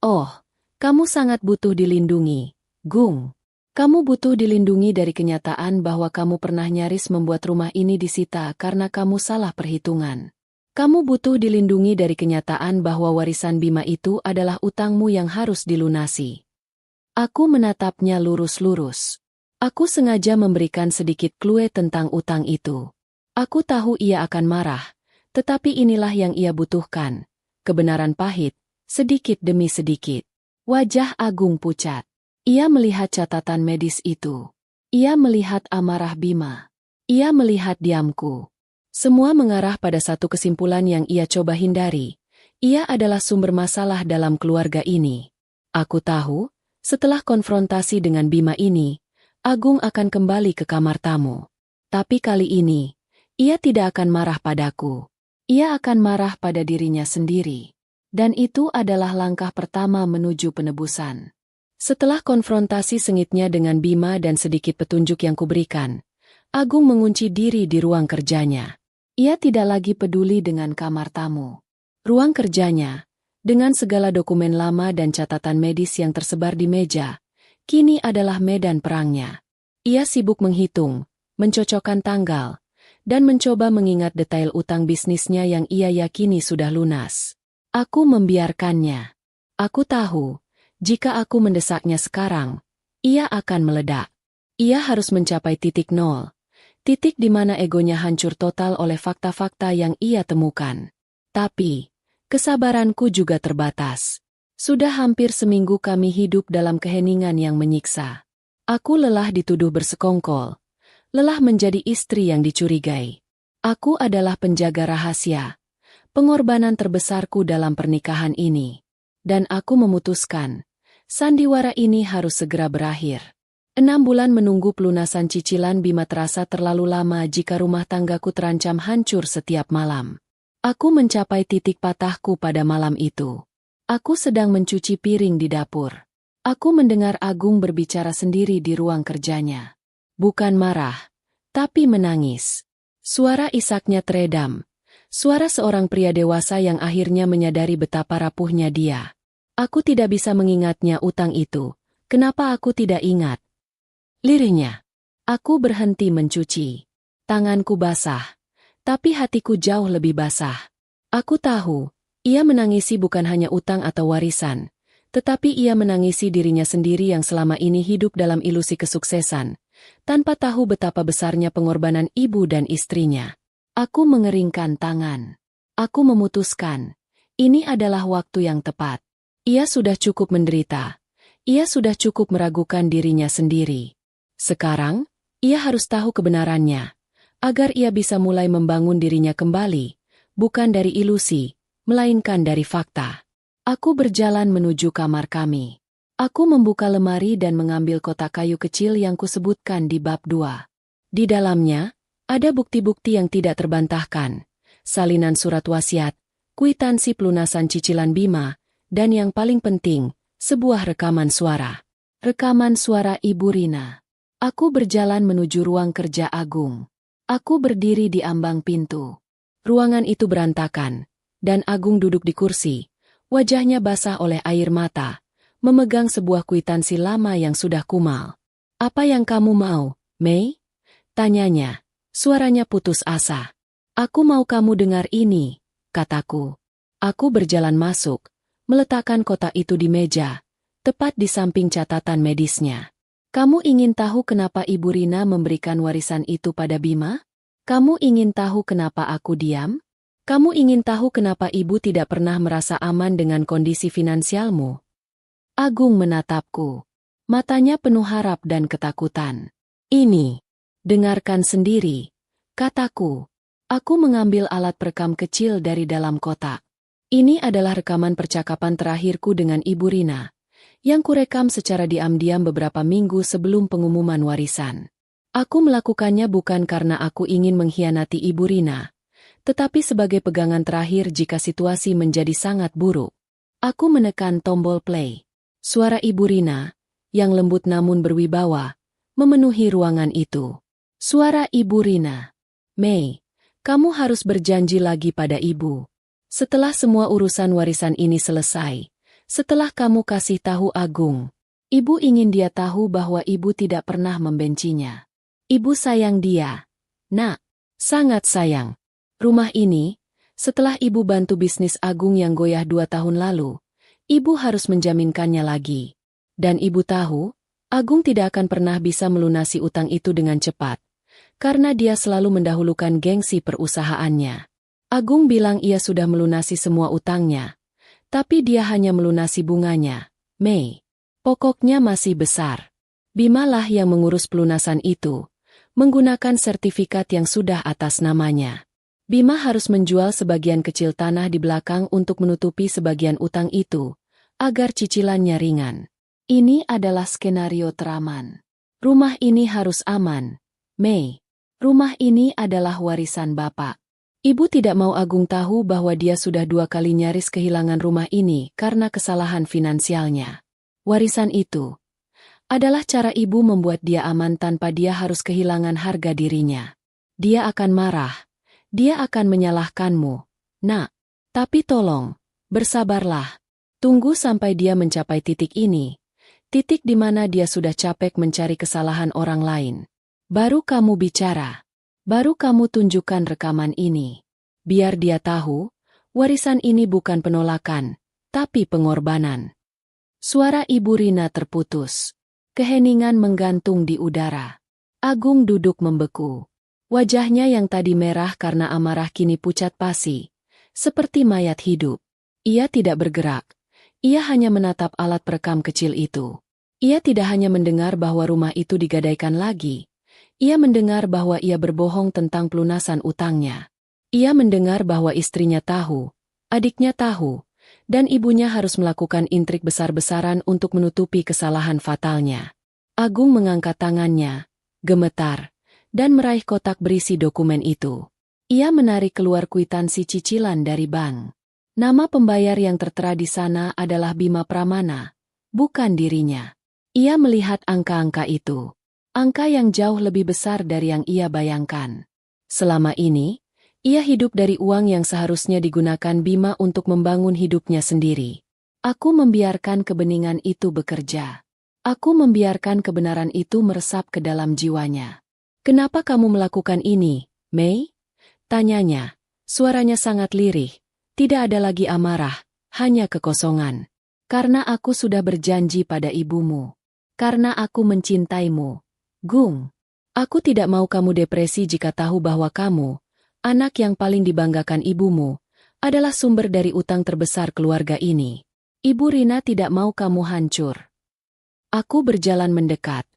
[SPEAKER 1] Oh, kamu sangat butuh dilindungi, Gung. Kamu butuh dilindungi dari kenyataan bahwa kamu pernah nyaris membuat rumah ini disita karena kamu salah perhitungan. Kamu butuh dilindungi dari kenyataan bahwa warisan Bima itu adalah utangmu yang harus dilunasi. Aku menatapnya lurus-lurus. Aku sengaja memberikan sedikit clue tentang utang itu. Aku tahu ia akan marah, tetapi inilah yang ia butuhkan. Kebenaran pahit, sedikit demi sedikit. Wajah Agung pucat. Ia melihat catatan medis itu. Ia melihat amarah Bima. Ia melihat diamku. Semua mengarah pada satu kesimpulan yang ia coba hindari. Ia adalah sumber masalah dalam keluarga ini. Aku tahu, setelah konfrontasi dengan Bima ini, Agung akan kembali ke kamar tamu. Tapi kali ini, ia tidak akan marah padaku. Ia akan marah pada dirinya sendiri. Dan itu adalah langkah pertama menuju penebusan. Setelah konfrontasi sengitnya dengan Bima dan sedikit petunjuk yang kuberikan, Agung mengunci diri di ruang kerjanya. Ia tidak lagi peduli dengan kamar tamu. Ruang kerjanya, dengan segala dokumen lama dan catatan medis yang tersebar di meja, kini adalah medan perangnya. Ia sibuk menghitung, mencocokkan tanggal, dan mencoba mengingat detail utang bisnisnya yang ia yakini sudah lunas. Aku membiarkannya. Aku tahu, jika aku mendesaknya sekarang, ia akan meledak. Ia harus mencapai titik nol. Titik di mana egonya hancur total oleh fakta-fakta yang ia temukan. Tapi, kesabaranku juga terbatas. Sudah hampir seminggu kami hidup dalam keheningan yang menyiksa. Aku lelah dituduh bersekongkol. Lelah menjadi istri yang dicurigai. Aku adalah penjaga rahasia. Pengorbanan terbesarku dalam pernikahan ini. Dan aku memutuskan, sandiwara ini harus segera berakhir. 6 bulan menunggu pelunasan cicilan Bima terasa terlalu lama jika rumah tanggaku terancam hancur setiap malam. Aku mencapai titik patahku pada malam itu. Aku sedang mencuci piring di dapur. Aku mendengar Agung berbicara sendiri di ruang kerjanya. Bukan marah, tapi menangis. Suara isaknya teredam. Suara seorang pria dewasa yang akhirnya menyadari betapa rapuhnya dia. Aku tidak bisa mengingatnya utang itu. Kenapa aku tidak ingat? Lirihnya. Aku berhenti mencuci. Tanganku basah. Tapi hatiku jauh lebih basah. Aku tahu, ia menangisi bukan hanya utang atau warisan, tetapi ia menangisi dirinya sendiri yang selama ini hidup dalam ilusi kesuksesan, tanpa tahu betapa besarnya pengorbanan ibu dan istrinya. Aku mengeringkan tangan. Aku memutuskan, ini adalah waktu yang tepat. Ia sudah cukup menderita. Ia sudah cukup meragukan dirinya sendiri. Sekarang, ia harus tahu kebenarannya, agar ia bisa mulai membangun dirinya kembali, bukan dari ilusi, melainkan dari fakta. Aku berjalan menuju kamar kami. Aku membuka lemari dan mengambil kotak kayu kecil yang kusebutkan di bab 2. Di dalamnya, ada bukti-bukti yang tidak terbantahkan, salinan surat wasiat, kwitansi pelunasan cicilan Bima, dan yang paling penting, sebuah rekaman suara. Rekaman suara Ibu Rina. Aku berjalan menuju ruang kerja Agung. Aku berdiri di ambang pintu. Ruangan itu berantakan, dan Agung duduk di kursi, wajahnya basah oleh air mata, memegang sebuah kwitansi lama yang sudah kumal. "Apa yang kamu mau, Mei?" tanyanya. Suaranya putus asa. "Aku mau kamu dengar ini," kataku. Aku berjalan masuk, meletakkan kotak itu di meja, tepat di samping catatan medisnya. "Kamu ingin tahu kenapa Ibu Rina memberikan warisan itu pada Bima? Kamu ingin tahu kenapa aku diam? Kamu ingin tahu kenapa ibu tidak pernah merasa aman dengan kondisi finansialmu?" Agung menatapku. Matanya penuh harap dan ketakutan. "Ini. Dengarkan sendiri," kataku. Aku mengambil alat perekam kecil dari dalam kotak. Ini adalah rekaman percakapan terakhirku dengan Ibu Rina, yang kurekam secara diam-diam beberapa minggu sebelum pengumuman warisan. Aku melakukannya bukan karena aku ingin mengkhianati Ibu Rina, tetapi sebagai pegangan terakhir jika situasi menjadi sangat buruk. Aku menekan tombol play. Suara Ibu Rina, yang lembut namun berwibawa, memenuhi ruangan itu. Suara Ibu Rina. "Mei, kamu harus berjanji lagi pada ibu. Setelah semua urusan warisan ini selesai, setelah kamu kasih tahu Agung, ibu ingin dia tahu bahwa ibu tidak pernah membencinya. Ibu sayang dia. Nak, sangat sayang. Rumah ini, setelah ibu bantu bisnis Agung yang goyah 2 tahun lalu, ibu harus menjaminkannya lagi. Dan ibu tahu, Agung tidak akan pernah bisa melunasi utang itu dengan cepat, karena dia selalu mendahulukan gengsi perusahaannya. Agung bilang ia sudah melunasi semua utangnya, tapi dia hanya melunasi bunganya. Mei, pokoknya masih besar. Bima lah yang mengurus pelunasan itu, menggunakan sertifikat yang sudah atas namanya. Bima harus menjual sebagian kecil tanah di belakang untuk menutupi sebagian utang itu, agar cicilannya ringan. Ini adalah skenario teraman. Rumah ini harus aman, Mei. Rumah ini adalah warisan Bapak. Ibu tidak mau Agung tahu bahwa dia sudah 2 kali nyaris kehilangan rumah ini karena kesalahan finansialnya. Warisan itu adalah cara ibu membuat dia aman tanpa dia harus kehilangan harga dirinya. Dia akan marah. Dia akan menyalahkanmu, Nak. Tapi tolong, bersabarlah. Tunggu sampai dia mencapai titik ini. Titik di mana dia sudah capek mencari kesalahan orang lain. Baru kamu bicara. Baru kamu tunjukkan rekaman ini. Biar dia tahu, warisan ini bukan penolakan, tapi pengorbanan. Suara Ibu Rina terputus. Keheningan menggantung di udara. Agung duduk membeku. Wajahnya yang tadi merah karena amarah kini pucat pasi, seperti mayat hidup. Ia tidak bergerak. Ia hanya menatap alat perekam kecil itu. Ia tidak hanya mendengar bahwa rumah itu digadaikan lagi. Ia mendengar bahwa ia berbohong tentang pelunasan utangnya. Ia mendengar bahwa istrinya tahu, adiknya tahu, dan ibunya harus melakukan intrik besar-besaran untuk menutupi kesalahan fatalnya. Agung mengangkat tangannya, gemetar, dan meraih kotak berisi dokumen itu. Ia menarik keluar kwitansi cicilan dari bank. Nama pembayar yang tertera di sana adalah Bima Pramana, bukan dirinya. Ia melihat angka-angka itu. Angka yang jauh lebih besar dari yang ia bayangkan. Selama ini, ia hidup dari uang yang seharusnya digunakan Bima untuk membangun hidupnya sendiri. Aku membiarkan kebeningan itu bekerja. Aku membiarkan kebenaran itu meresap ke dalam jiwanya. Kenapa kamu melakukan ini, Mei? Tanyanya. Suaranya sangat lirih. Tidak ada lagi amarah, hanya kekosongan. Karena aku sudah berjanji pada ibumu. Karena aku mencintaimu. Gung. Aku tidak mau kamu depresi jika tahu bahwa kamu, anak yang paling dibanggakan ibumu, adalah sumber dari utang terbesar keluarga ini. Ibu Rina tidak mau kamu hancur. Aku berjalan mendekat,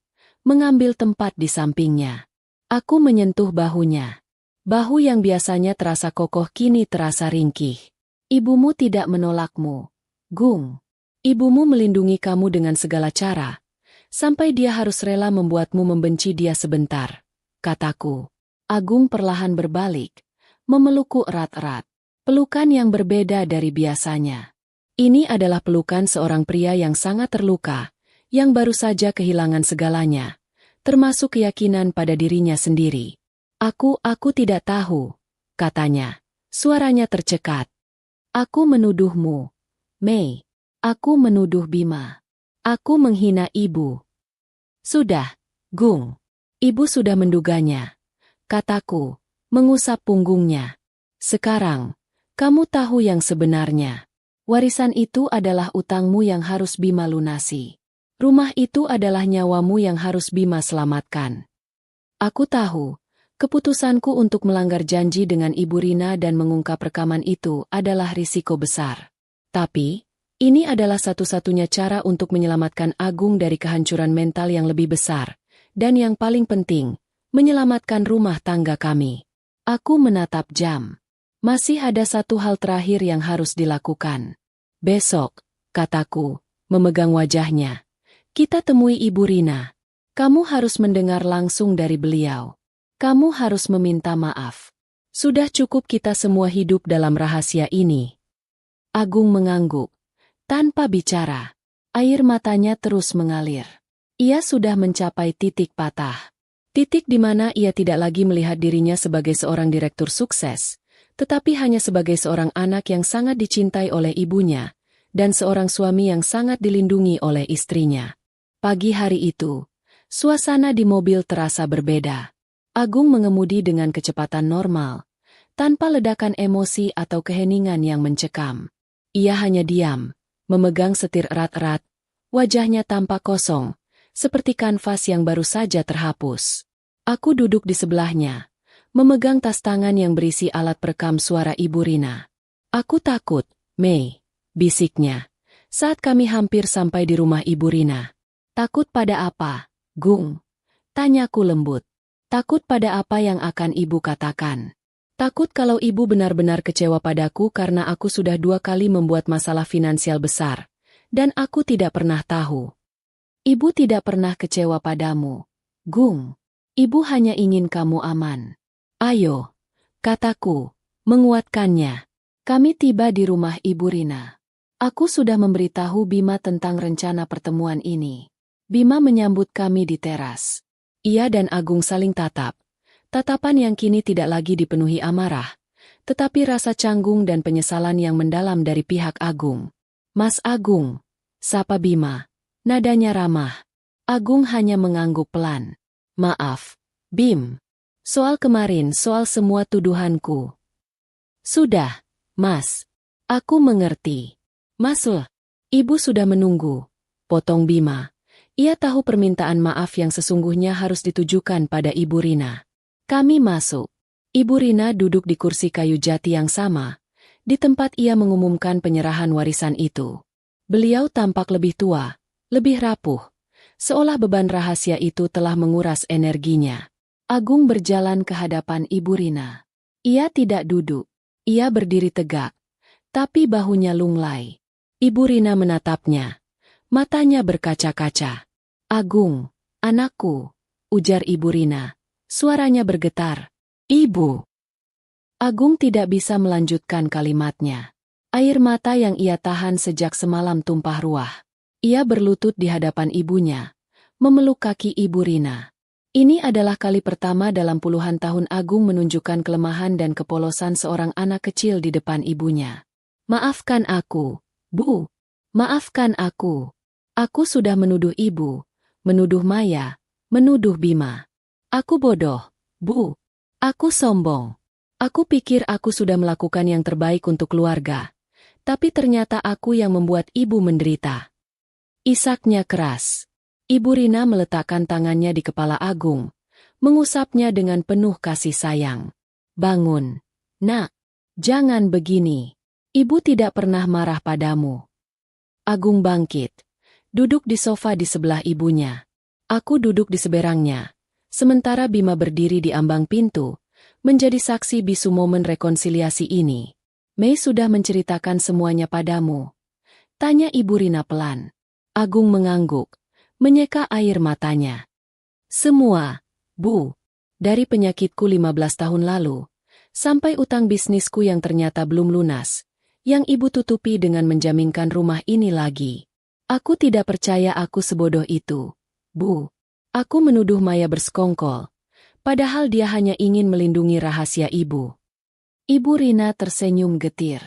[SPEAKER 1] mengambil tempat di sampingnya. Aku menyentuh bahunya. Bahu yang biasanya terasa kokoh kini terasa ringkih. Ibumu tidak menolakmu, Gung. Ibumu melindungi kamu dengan segala cara, sampai dia harus rela membuatmu membenci dia sebentar, kataku. Agung perlahan berbalik, memelukku erat-erat. Pelukan yang berbeda dari biasanya. Ini adalah pelukan seorang pria yang sangat terluka, yang baru saja kehilangan segalanya, termasuk keyakinan pada dirinya sendiri. Aku tidak tahu, katanya. Suaranya tercekat. Aku menuduhmu, Mei. Aku menuduh Bima. Aku menghina ibu. Sudah, Gung. Ibu sudah menduganya, kataku, mengusap punggungnya. Sekarang, kamu tahu yang sebenarnya. Warisan itu adalah utangmu yang harus Bima lunasi. Rumah itu adalah nyawamu yang harus Bima selamatkan. Aku tahu, keputusanku untuk melanggar janji dengan Ibu Rina dan mengungkap rekaman itu adalah risiko besar. Tapi, ini adalah satu-satunya cara untuk menyelamatkan Agung dari kehancuran mental yang lebih besar, dan yang paling penting, menyelamatkan rumah tangga kami. Aku menatap jam. Masih ada satu hal terakhir yang harus dilakukan. Besok, kataku, memegang wajahnya. Kita temui Ibu Rina. Kamu harus mendengar langsung dari beliau. Kamu harus meminta maaf. Sudah cukup kita semua hidup dalam rahasia ini. Agung mengangguk. Tanpa bicara. Air matanya terus mengalir. Ia sudah mencapai titik patah. Titik di mana ia tidak lagi melihat dirinya sebagai seorang direktur sukses, tetapi hanya sebagai seorang anak yang sangat dicintai oleh ibunya, dan seorang suami yang sangat dilindungi oleh istrinya. Pagi hari itu, suasana di mobil terasa berbeda. Agung mengemudi dengan kecepatan normal, tanpa ledakan emosi atau keheningan yang mencekam. Ia hanya diam, memegang setir erat-erat, wajahnya tampak kosong, seperti kanvas yang baru saja terhapus. Aku duduk di sebelahnya, memegang tas tangan yang berisi alat perekam suara Ibu Rina. Aku takut, Mei, bisiknya, saat kami hampir sampai di rumah Ibu Rina. Takut pada apa, Gung? Tanyaku lembut. Takut pada apa yang akan ibu katakan. Takut kalau ibu benar-benar kecewa padaku karena aku sudah 2 kali membuat masalah finansial besar. Dan aku tidak pernah tahu. Ibu tidak pernah kecewa padamu, Gung. Ibu hanya ingin kamu aman. Ayo, kataku, menguatkannya. Kami tiba di rumah Ibu Rina. Aku sudah memberitahu Bima tentang rencana pertemuan ini. Bima menyambut kami di teras. Ia dan Agung saling tatap. Tatapan yang kini tidak lagi dipenuhi amarah, tetapi rasa canggung dan penyesalan yang mendalam dari pihak Agung. Mas Agung, sapa Bima. Nadanya ramah. Agung hanya mengangguk pelan. Maaf, Bim. Soal kemarin, soal semua tuduhanku. Sudah, Mas. Aku mengerti. Maslah, ibu sudah menunggu. Potong Bima. Ia tahu permintaan maaf yang sesungguhnya harus ditujukan pada Ibu Rina. Kami masuk. Ibu Rina duduk di kursi kayu jati yang sama, di tempat ia mengumumkan penyerahan warisan itu. Beliau tampak lebih tua, lebih rapuh, seolah beban rahasia itu telah menguras energinya. Agung berjalan ke hadapan Ibu Rina. Ia tidak duduk, ia berdiri tegak, tapi bahunya lunglai. Ibu Rina menatapnya, matanya berkaca-kaca. Agung, anakku, ujar Ibu Rina. Suaranya bergetar. Ibu. Agung tidak bisa melanjutkan kalimatnya. Air mata yang ia tahan sejak semalam tumpah ruah. Ia berlutut di hadapan ibunya, memeluk kaki Ibu Rina. Ini adalah kali pertama dalam puluhan tahun Agung menunjukkan kelemahan dan kepolosan seorang anak kecil di depan ibunya. Maafkan aku, Bu. Maafkan aku. Aku sudah menuduh ibu, menuduh Maya, menuduh Bima. Aku bodoh, Bu. Aku sombong. Aku pikir aku sudah melakukan yang terbaik untuk keluarga. Tapi ternyata aku yang membuat ibu menderita. Isaknya keras. Ibu Rina meletakkan tangannya di kepala Agung, mengusapnya dengan penuh kasih sayang. Bangun, Nak. Jangan begini. Ibu tidak pernah marah padamu. Agung bangkit. Duduk di sofa di sebelah ibunya. Aku duduk di seberangnya. Sementara Bima berdiri di ambang pintu, menjadi saksi bisu momen rekonsiliasi ini. Mei sudah menceritakan semuanya padamu. Tanya Ibu Rina pelan. Agung mengangguk, menyeka air matanya. Semua, Bu. Dari penyakitku 15 tahun lalu, sampai utang bisnisku yang ternyata belum lunas, yang ibu tutupi dengan menjaminkan rumah ini lagi. Aku tidak percaya aku sebodoh itu, Bu. Aku menuduh Maya bersekongkol, padahal dia hanya ingin melindungi rahasia ibu. Ibu Rina tersenyum getir.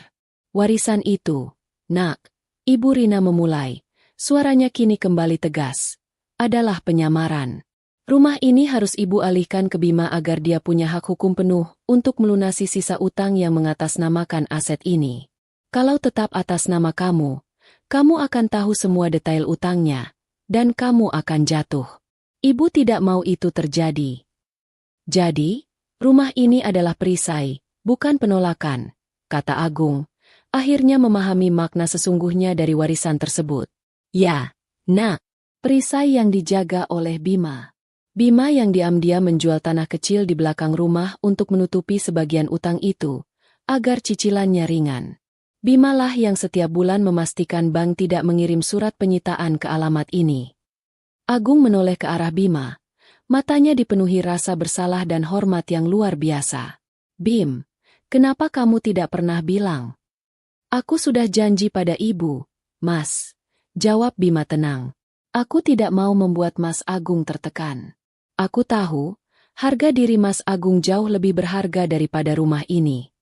[SPEAKER 1] Warisan itu, Nak. Ibu Rina memulai, suaranya kini kembali tegas. Adalah penyamaran. Rumah ini harus ibu alihkan ke Bima agar dia punya hak hukum penuh untuk melunasi sisa utang yang mengatasnamakan aset ini. Kalau tetap atas nama kamu akan tahu semua detail utangnya, dan kamu akan jatuh. Ibu tidak mau itu terjadi. Jadi, rumah ini adalah perisai, bukan penolakan, kata Agung, akhirnya memahami makna sesungguhnya dari warisan tersebut. Ya, Nak, perisai yang dijaga oleh Bima. Bima yang diam-diam menjual tanah kecil di belakang rumah untuk menutupi sebagian utang itu, agar cicilannya ringan. Bimalah yang setiap bulan memastikan bank tidak mengirim surat penyitaan ke alamat ini. Agung menoleh ke arah Bima. Matanya dipenuhi rasa bersalah dan hormat yang luar biasa. Bim, kenapa kamu tidak pernah bilang? Aku sudah janji pada ibu, Mas. Jawab Bima tenang. Aku tidak mau membuat Mas Agung tertekan. Aku tahu, harga diri Mas Agung jauh lebih berharga daripada rumah ini.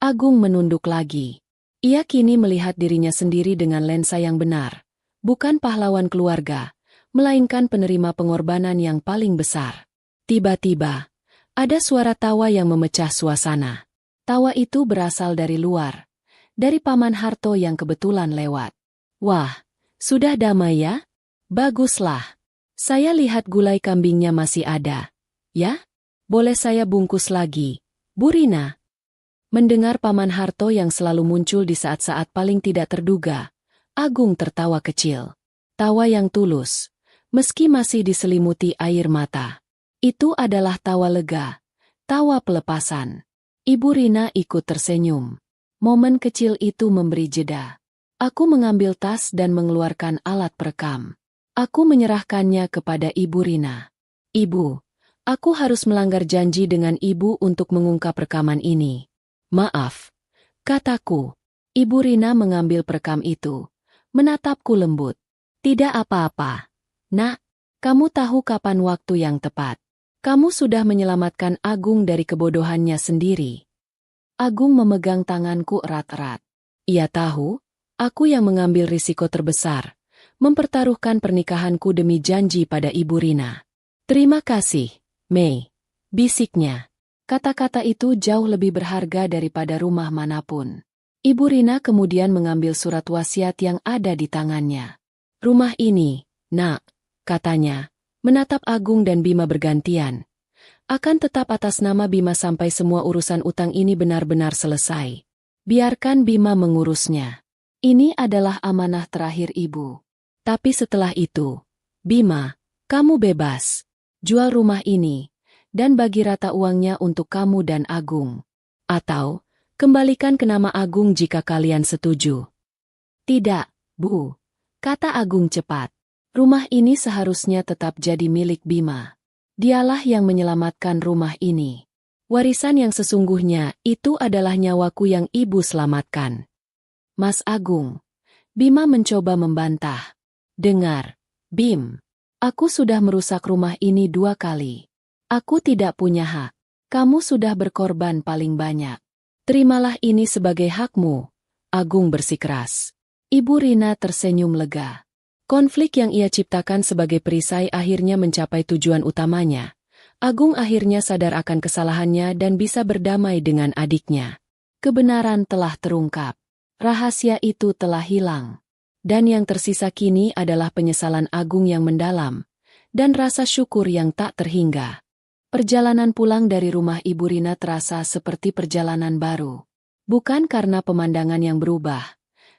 [SPEAKER 1] Agung menunduk lagi. Ia kini melihat dirinya sendiri dengan lensa yang benar. Bukan pahlawan keluarga, melainkan penerima pengorbanan yang paling besar. Tiba-tiba, ada suara tawa yang memecah suasana. Tawa itu berasal dari luar, dari Paman Harto yang kebetulan lewat. Wah, sudah damai ya? Baguslah. Saya lihat gulai kambingnya masih ada. Ya? Boleh saya bungkus lagi, Bu Rina? Mendengar Paman Harto yang selalu muncul di saat-saat paling tidak terduga, Agung tertawa kecil. Tawa yang tulus, meski masih diselimuti air mata. Itu adalah tawa lega, tawa pelepasan. Ibu Rina ikut tersenyum. Momen kecil itu memberi jeda. Aku mengambil tas dan mengeluarkan alat perekam. Aku menyerahkannya kepada Ibu Rina. Ibu, aku harus melanggar janji dengan Ibu untuk mengungkap rekaman ini. Maaf, kataku. Ibu Rina mengambil perekam itu, menatapku lembut. Tidak apa-apa. Nak, kamu tahu kapan waktu yang tepat. Kamu sudah menyelamatkan Agung dari kebodohannya sendiri. Agung memegang tanganku erat-erat. Ia tahu, aku yang mengambil risiko terbesar, mempertaruhkan pernikahanku demi janji pada Ibu Rina. Terima kasih, Mei, bisiknya. Kata-kata itu jauh lebih berharga daripada rumah manapun. Ibu Rina kemudian mengambil surat wasiat yang ada di tangannya. Rumah ini, Nak, katanya, menatap Agung dan Bima bergantian, akan tetap atas nama Bima sampai semua urusan utang ini benar-benar selesai. Biarkan Bima mengurusnya. Ini adalah amanah terakhir Ibu. Tapi setelah itu, Bima, kamu bebas. Jual rumah ini, dan bagi rata uangnya untuk kamu dan Agung. Atau, kembalikan ke nama Agung jika kalian setuju. Tidak, Bu, kata Agung cepat. Rumah ini seharusnya tetap jadi milik Bima. Dialah yang menyelamatkan rumah ini. Warisan yang sesungguhnya itu adalah nyawaku yang Ibu selamatkan. Mas Agung. Bima mencoba membantah. Dengar, Bim. Aku sudah merusak rumah ini 2 kali. Aku tidak punya hak. Kamu sudah berkorban paling banyak. Terimalah ini sebagai hakmu, Agung bersikeras. Ibu Rina tersenyum lega. Konflik yang ia ciptakan sebagai perisai akhirnya mencapai tujuan utamanya. Agung akhirnya sadar akan kesalahannya dan bisa berdamai dengan adiknya. Kebenaran telah terungkap. Rahasia itu telah hilang. Dan yang tersisa kini adalah penyesalan Agung yang mendalam, dan rasa syukur yang tak terhingga. Perjalanan pulang dari rumah Ibu Rina terasa seperti perjalanan baru. Bukan karena pemandangan yang berubah,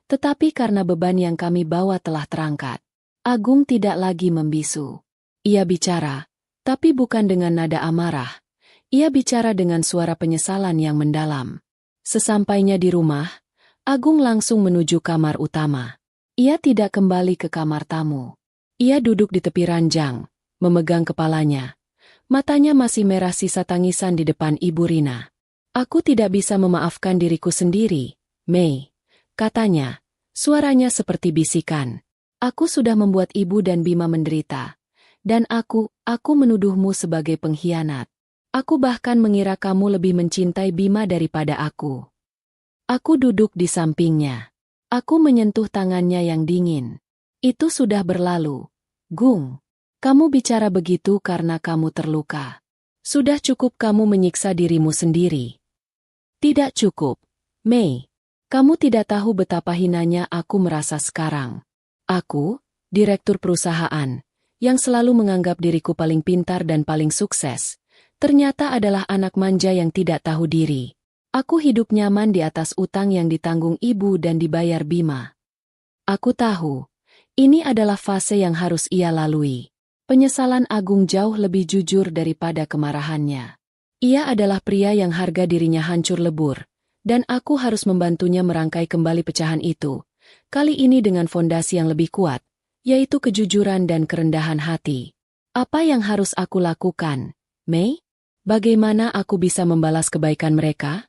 [SPEAKER 1] tetapi karena beban yang kami bawa telah terangkat. Agung tidak lagi membisu. Ia bicara, tapi bukan dengan nada amarah. Ia bicara dengan suara penyesalan yang mendalam. Sesampainya di rumah, Agung langsung menuju kamar utama. Ia tidak kembali ke kamar tamu. Ia duduk di tepi ranjang, memegang kepalanya. Matanya masih merah sisa tangisan di depan Ibu Rina. Aku tidak bisa memaafkan diriku sendiri, Mei, katanya, suaranya seperti bisikan. Aku sudah membuat Ibu dan Bima menderita. Dan aku menuduhmu sebagai pengkhianat. Aku bahkan mengira kamu lebih mencintai Bima daripada aku. Aku duduk di sampingnya. Aku menyentuh tangannya yang dingin. Itu sudah berlalu, Gung. Kamu bicara begitu karena kamu terluka. Sudah cukup kamu menyiksa dirimu sendiri. Tidak cukup, Mei. Kamu tidak tahu betapa hinanya aku merasa sekarang. Aku, direktur perusahaan, yang selalu menganggap diriku paling pintar dan paling sukses, ternyata adalah anak manja yang tidak tahu diri. Aku hidup nyaman di atas utang yang ditanggung Ibu dan dibayar Bima. Aku tahu, ini adalah fase yang harus ia lalui. Penyesalan Agung jauh lebih jujur daripada kemarahannya. Ia adalah pria yang harga dirinya hancur lebur, dan aku harus membantunya merangkai kembali pecahan itu, kali ini dengan fondasi yang lebih kuat, yaitu kejujuran dan kerendahan hati. Apa yang harus aku lakukan, Mei? Bagaimana aku bisa membalas kebaikan mereka?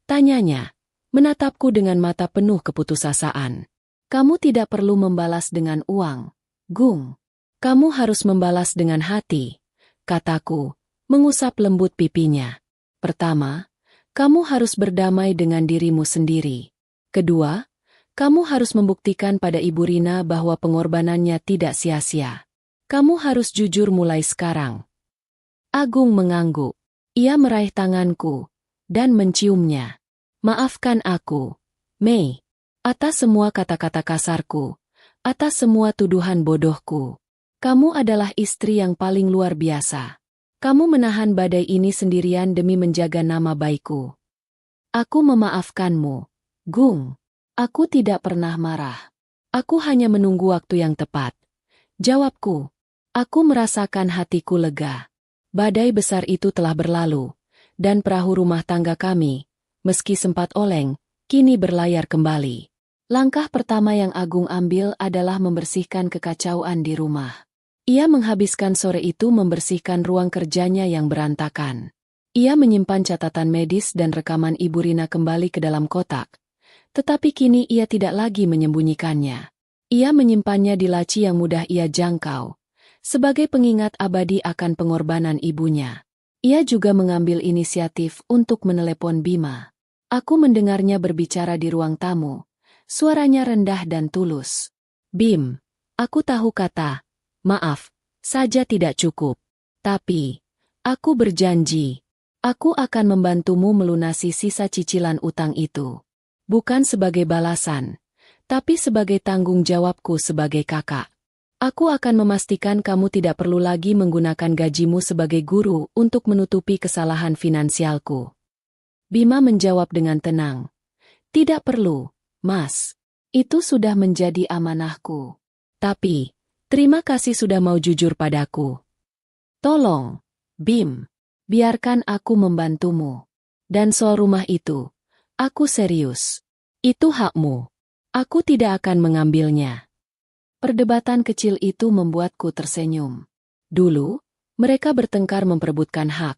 [SPEAKER 1] Tanyanya, menatapku dengan mata penuh keputusasaan. Kamu tidak perlu membalas dengan uang, Gung. Kamu harus membalas dengan hati, kataku, mengusap lembut pipinya. Pertama, kamu harus berdamai dengan dirimu sendiri. Kedua, kamu harus membuktikan pada Ibu Rina bahwa pengorbanannya tidak sia-sia. Kamu harus jujur mulai sekarang. Agung mengangguk. Ia meraih tanganku dan menciumnya. Maafkan aku, Mei, atas semua kata-kata kasarku, atas semua tuduhan bodohku. Kamu adalah istri yang paling luar biasa. Kamu menahan badai ini sendirian demi menjaga nama baikku. Aku memaafkanmu, Gung. Aku tidak pernah marah. Aku hanya menunggu waktu yang tepat. Jawabku. Aku merasakan hatiku lega. Badai besar itu telah berlalu, dan perahu rumah tangga kami, meski sempat oleng, kini berlayar kembali. Langkah pertama yang Agung ambil adalah membersihkan kekacauan di rumah. Ia menghabiskan sore itu membersihkan ruang kerjanya yang berantakan. Ia menyimpan catatan medis dan rekaman Ibu Rina kembali ke dalam kotak. Tetapi kini ia tidak lagi menyembunyikannya. Ia menyimpannya di laci yang mudah ia jangkau, sebagai pengingat abadi akan pengorbanan ibunya. Ia juga mengambil inisiatif untuk menelepon Bima. Aku mendengarnya berbicara di ruang tamu. Suaranya rendah dan tulus. "Bim, aku tahu kata, maaf, saja tidak cukup. Tapi, aku berjanji, aku akan membantumu melunasi sisa cicilan utang itu. Bukan sebagai balasan, tapi sebagai tanggung jawabku sebagai kakak. Aku akan memastikan kamu tidak perlu lagi menggunakan gajimu sebagai guru untuk menutupi kesalahan finansialku." Bima menjawab dengan tenang. "Tidak perlu, Mas. Itu sudah menjadi amanahku. Tapi, terima kasih sudah mau jujur padaku. Tolong, Bim, biarkan aku membantumu. Dan soal rumah itu, aku serius. Itu hakmu. Aku tidak akan mengambilnya." Perdebatan kecil itu membuatku tersenyum. Dulu, mereka bertengkar memperebutkan hak.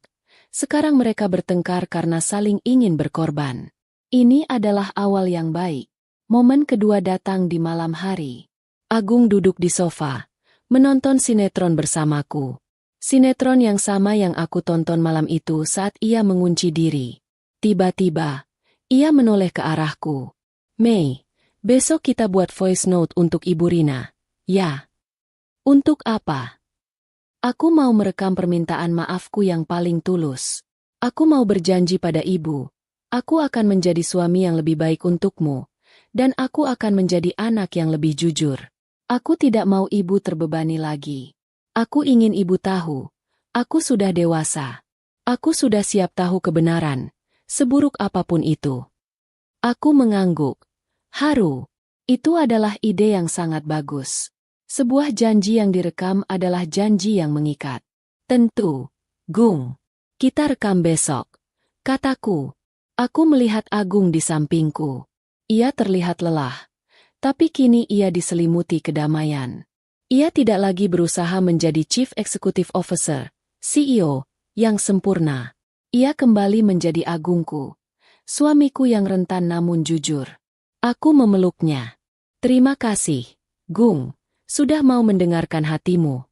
[SPEAKER 1] Sekarang mereka bertengkar karena saling ingin berkorban. Ini adalah awal yang baik. Momen kedua datang di malam hari. Agung duduk di sofa, menonton sinetron bersamaku. Sinetron yang sama yang aku tonton malam itu saat ia mengunci diri. Tiba-tiba, ia menoleh ke arahku. "Mei, besok kita buat voice note untuk Ibu Rina." "Ya." "Untuk apa?" "Aku mau merekam permintaan maafku yang paling tulus. Aku mau berjanji pada ibu. Aku akan menjadi suami yang lebih baik untukmu. Dan aku akan menjadi anak yang lebih jujur. Aku tidak mau ibu terbebani lagi. Aku ingin ibu tahu. Aku sudah dewasa. Aku sudah siap tahu kebenaran, seburuk apapun itu." Aku mengangguk. Haru. Itu adalah ide yang sangat bagus. Sebuah janji yang direkam adalah janji yang mengikat. "Tentu, Gung. Kita rekam besok," kataku. Aku melihat Agung di sampingku. Ia terlihat lelah, tapi kini ia diselimuti kedamaian. Ia tidak lagi berusaha menjadi Chief Executive Officer, CEO, yang sempurna. Ia kembali menjadi Agungku, suamiku yang rentan namun jujur. Aku memeluknya. "Terima kasih, Gung, sudah mau mendengarkan hatimu."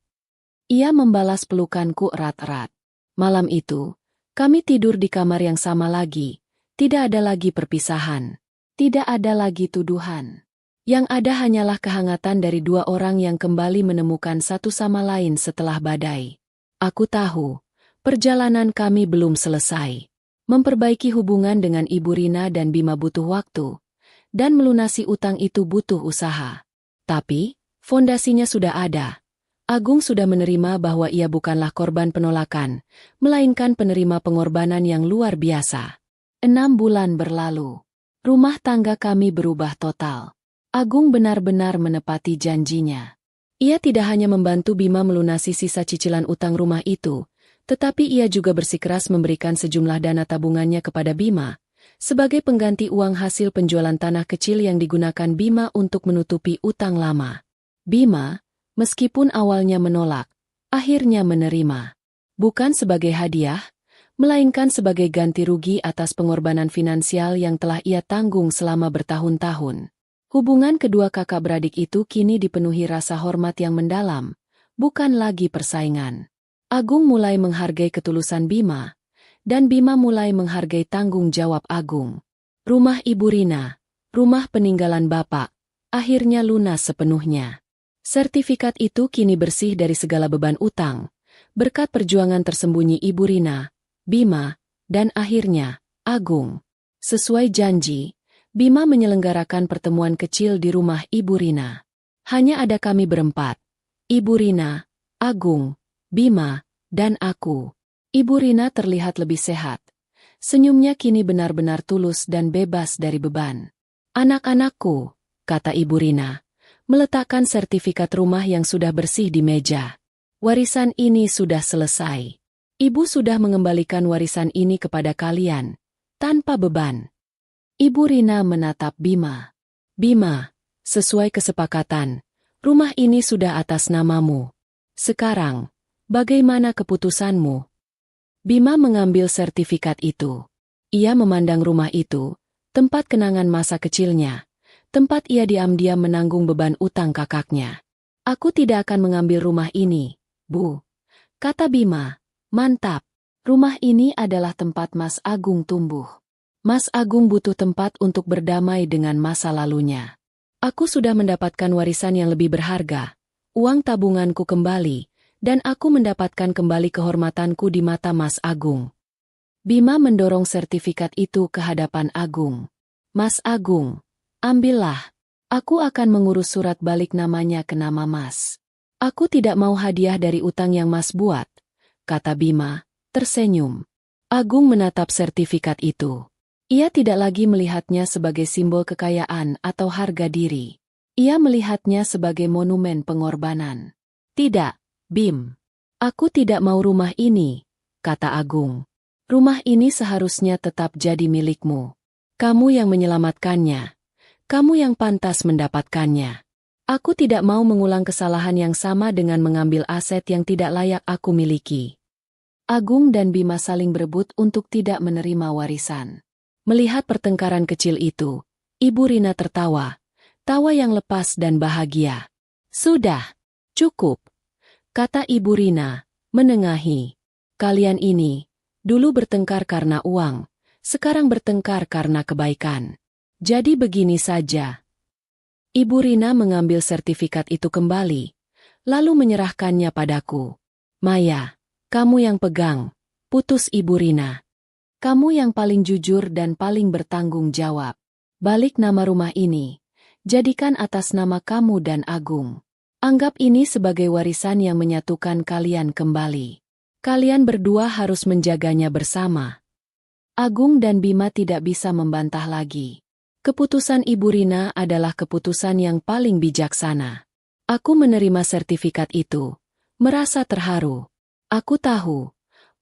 [SPEAKER 1] Ia membalas pelukanku erat-erat. Malam itu, kami tidur di kamar yang sama lagi. Tidak ada lagi perpisahan. Tidak ada lagi tuduhan. Yang ada hanyalah kehangatan dari dua orang yang kembali menemukan satu sama lain setelah badai. Aku tahu, perjalanan kami belum selesai. Memperbaiki hubungan dengan Ibu Rina dan Bima butuh waktu. Dan melunasi utang itu butuh usaha. Tapi, fondasinya sudah ada. Agung sudah menerima bahwa ia bukanlah korban penolakan, melainkan penerima pengorbanan yang luar biasa. 6 bulan berlalu. Rumah tangga kami berubah total. Agung benar-benar menepati janjinya. Ia tidak hanya membantu Bima melunasi sisa cicilan utang rumah itu, tetapi ia juga bersikeras memberikan sejumlah dana tabungannya kepada Bima, sebagai pengganti uang hasil penjualan tanah kecil yang digunakan Bima untuk menutupi utang lama. Bima, meskipun awalnya menolak, akhirnya menerima. Bukan sebagai hadiah, melainkan sebagai ganti rugi atas pengorbanan finansial yang telah ia tanggung selama bertahun-tahun. Hubungan kedua kakak beradik itu kini dipenuhi rasa hormat yang mendalam, bukan lagi persaingan. Agung mulai menghargai ketulusan Bima, dan Bima mulai menghargai tanggung jawab Agung. Rumah Ibu Rina, rumah peninggalan bapak, akhirnya lunas sepenuhnya. Sertifikat itu kini bersih dari segala beban utang, berkat perjuangan tersembunyi Ibu Rina, Bima, dan akhirnya, Agung. Sesuai janji, Bima menyelenggarakan pertemuan kecil di rumah Ibu Rina. Hanya ada kami berempat. Ibu Rina, Agung, Bima, dan aku. Ibu Rina terlihat lebih sehat. Senyumnya kini benar-benar tulus dan bebas dari beban. "Anak-anakku," kata Ibu Rina, meletakkan sertifikat rumah yang sudah bersih di meja. Warisan ini sudah selesai. Ibu sudah mengembalikan warisan ini kepada kalian, tanpa beban. Ibu Rina menatap Bima. Bima, sesuai kesepakatan, rumah ini sudah atas namamu. Sekarang, bagaimana keputusanmu? Bima mengambil sertifikat itu. Ia memandang rumah itu, tempat kenangan masa kecilnya, tempat ia diam-diam menanggung beban utang kakaknya. Aku tidak akan mengambil rumah ini, Bu. Kata Bima. Mantap. Rumah ini adalah tempat Mas Agung tumbuh. Mas Agung butuh tempat untuk berdamai dengan masa lalunya. Aku sudah mendapatkan warisan yang lebih berharga. Uang tabunganku kembali, dan aku mendapatkan kembali kehormatanku di mata Mas Agung. Bima mendorong sertifikat itu ke hadapan Agung. Mas Agung, ambillah. Aku akan mengurus surat balik namanya ke nama Mas. Aku tidak mau hadiah dari utang yang Mas buat, kata Bima, tersenyum. Agung menatap sertifikat itu. Ia tidak lagi melihatnya sebagai simbol kekayaan atau harga diri. Ia melihatnya sebagai monumen pengorbanan. Tidak, Bim. Aku tidak mau rumah ini, kata Agung. Rumah ini seharusnya tetap jadi milikmu. Kamu yang menyelamatkannya. Kamu yang pantas mendapatkannya. Aku tidak mau mengulang kesalahan yang sama dengan mengambil aset yang tidak layak aku miliki. Agung dan Bima saling berebut untuk tidak menerima warisan. Melihat pertengkaran kecil itu, Ibu Rina tertawa, tawa yang lepas dan bahagia. Sudah, cukup, kata Ibu Rina, menengahi. Kalian ini, dulu bertengkar karena uang, sekarang bertengkar karena kebaikan. Jadi begini saja. Ibu Rina mengambil sertifikat itu kembali, lalu menyerahkannya padaku. Maya, kamu yang pegang, putus Ibu Rina. Kamu yang paling jujur dan paling bertanggung jawab. Balik nama rumah ini, jadikan atas nama kamu dan Agung. Anggap ini sebagai warisan yang menyatukan kalian kembali. Kalian berdua harus menjaganya bersama. Agung dan Bima tidak bisa membantah lagi. Keputusan Ibu Rina adalah keputusan yang paling bijaksana. Aku menerima sertifikat itu, merasa terharu. Aku tahu,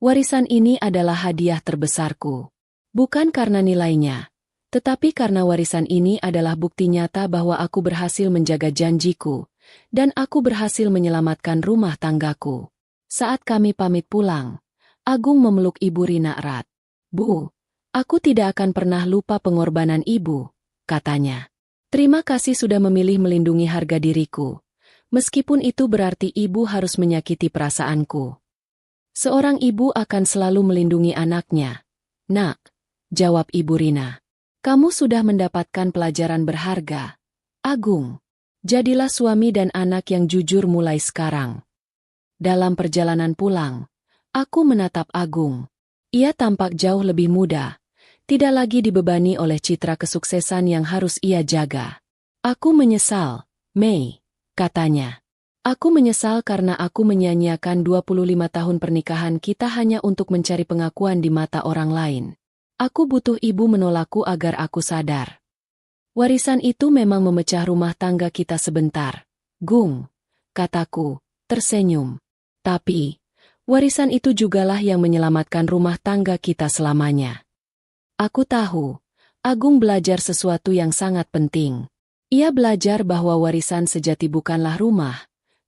[SPEAKER 1] warisan ini adalah hadiah terbesarku. Bukan karena nilainya, tetapi karena warisan ini adalah bukti nyata bahwa aku berhasil menjaga janjiku, dan aku berhasil menyelamatkan rumah tanggaku. Saat kami pamit pulang, Agung memeluk Ibu Rina erat. Bu, aku tidak akan pernah lupa pengorbanan Ibu, katanya. Terima kasih sudah memilih melindungi harga diriku. Meskipun itu berarti Ibu harus menyakiti perasaanku. Seorang ibu akan selalu melindungi anaknya. Nak, jawab Ibu Rina. Kamu sudah mendapatkan pelajaran berharga. Agung, jadilah suami dan anak yang jujur mulai sekarang. Dalam perjalanan pulang, aku menatap Agung. Ia tampak jauh lebih muda, tidak lagi dibebani oleh citra kesuksesan yang harus ia jaga. Aku menyesal, Mei, katanya. Aku menyesal karena aku menyia-nyiakan 25 tahun pernikahan kita hanya untuk mencari pengakuan di mata orang lain. Aku butuh ibu menolakku agar aku sadar. Warisan itu memang memecah rumah tangga kita sebentar. Gung, kataku, tersenyum. Tapi, warisan itu jugalah yang menyelamatkan rumah tangga kita selamanya. Aku tahu, Agung belajar sesuatu yang sangat penting. Ia belajar bahwa warisan sejati bukanlah rumah,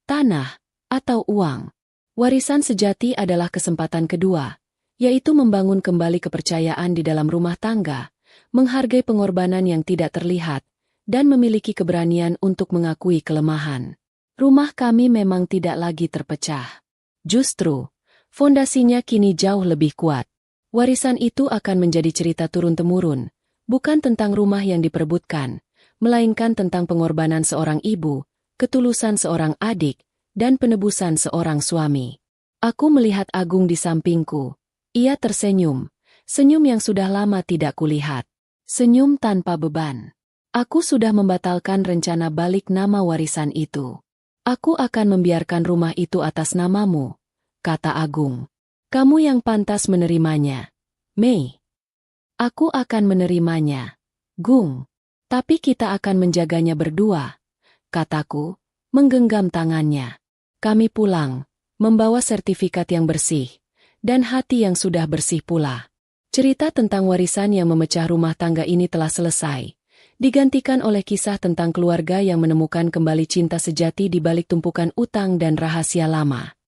[SPEAKER 1] tanah, atau uang. Warisan sejati adalah kesempatan kedua, yaitu membangun kembali kepercayaan di dalam rumah tangga, menghargai pengorbanan yang tidak terlihat, dan memiliki keberanian untuk mengakui kelemahan. Rumah kami memang tidak lagi terpecah. Justru, fondasinya kini jauh lebih kuat. Warisan itu akan menjadi cerita turun-temurun, bukan tentang rumah yang diperebutkan, melainkan tentang pengorbanan seorang ibu, ketulusan seorang adik, dan penebusan seorang suami. Aku melihat Agung di sampingku. Ia tersenyum, senyum yang sudah lama tidak kulihat. Senyum tanpa beban. Aku sudah membatalkan rencana balik nama warisan itu. Aku akan membiarkan rumah itu atas namamu, kata Agung. Kamu yang pantas menerimanya, Mei. Aku akan menerimanya, Gung. Tapi kita akan menjaganya berdua, kataku, menggenggam tangannya. Kami pulang, membawa sertifikat yang bersih, dan hati yang sudah bersih pula. Cerita tentang warisan yang memecah rumah tangga ini telah selesai, digantikan oleh kisah tentang keluarga yang menemukan kembali cinta sejati di balik tumpukan utang dan rahasia lama.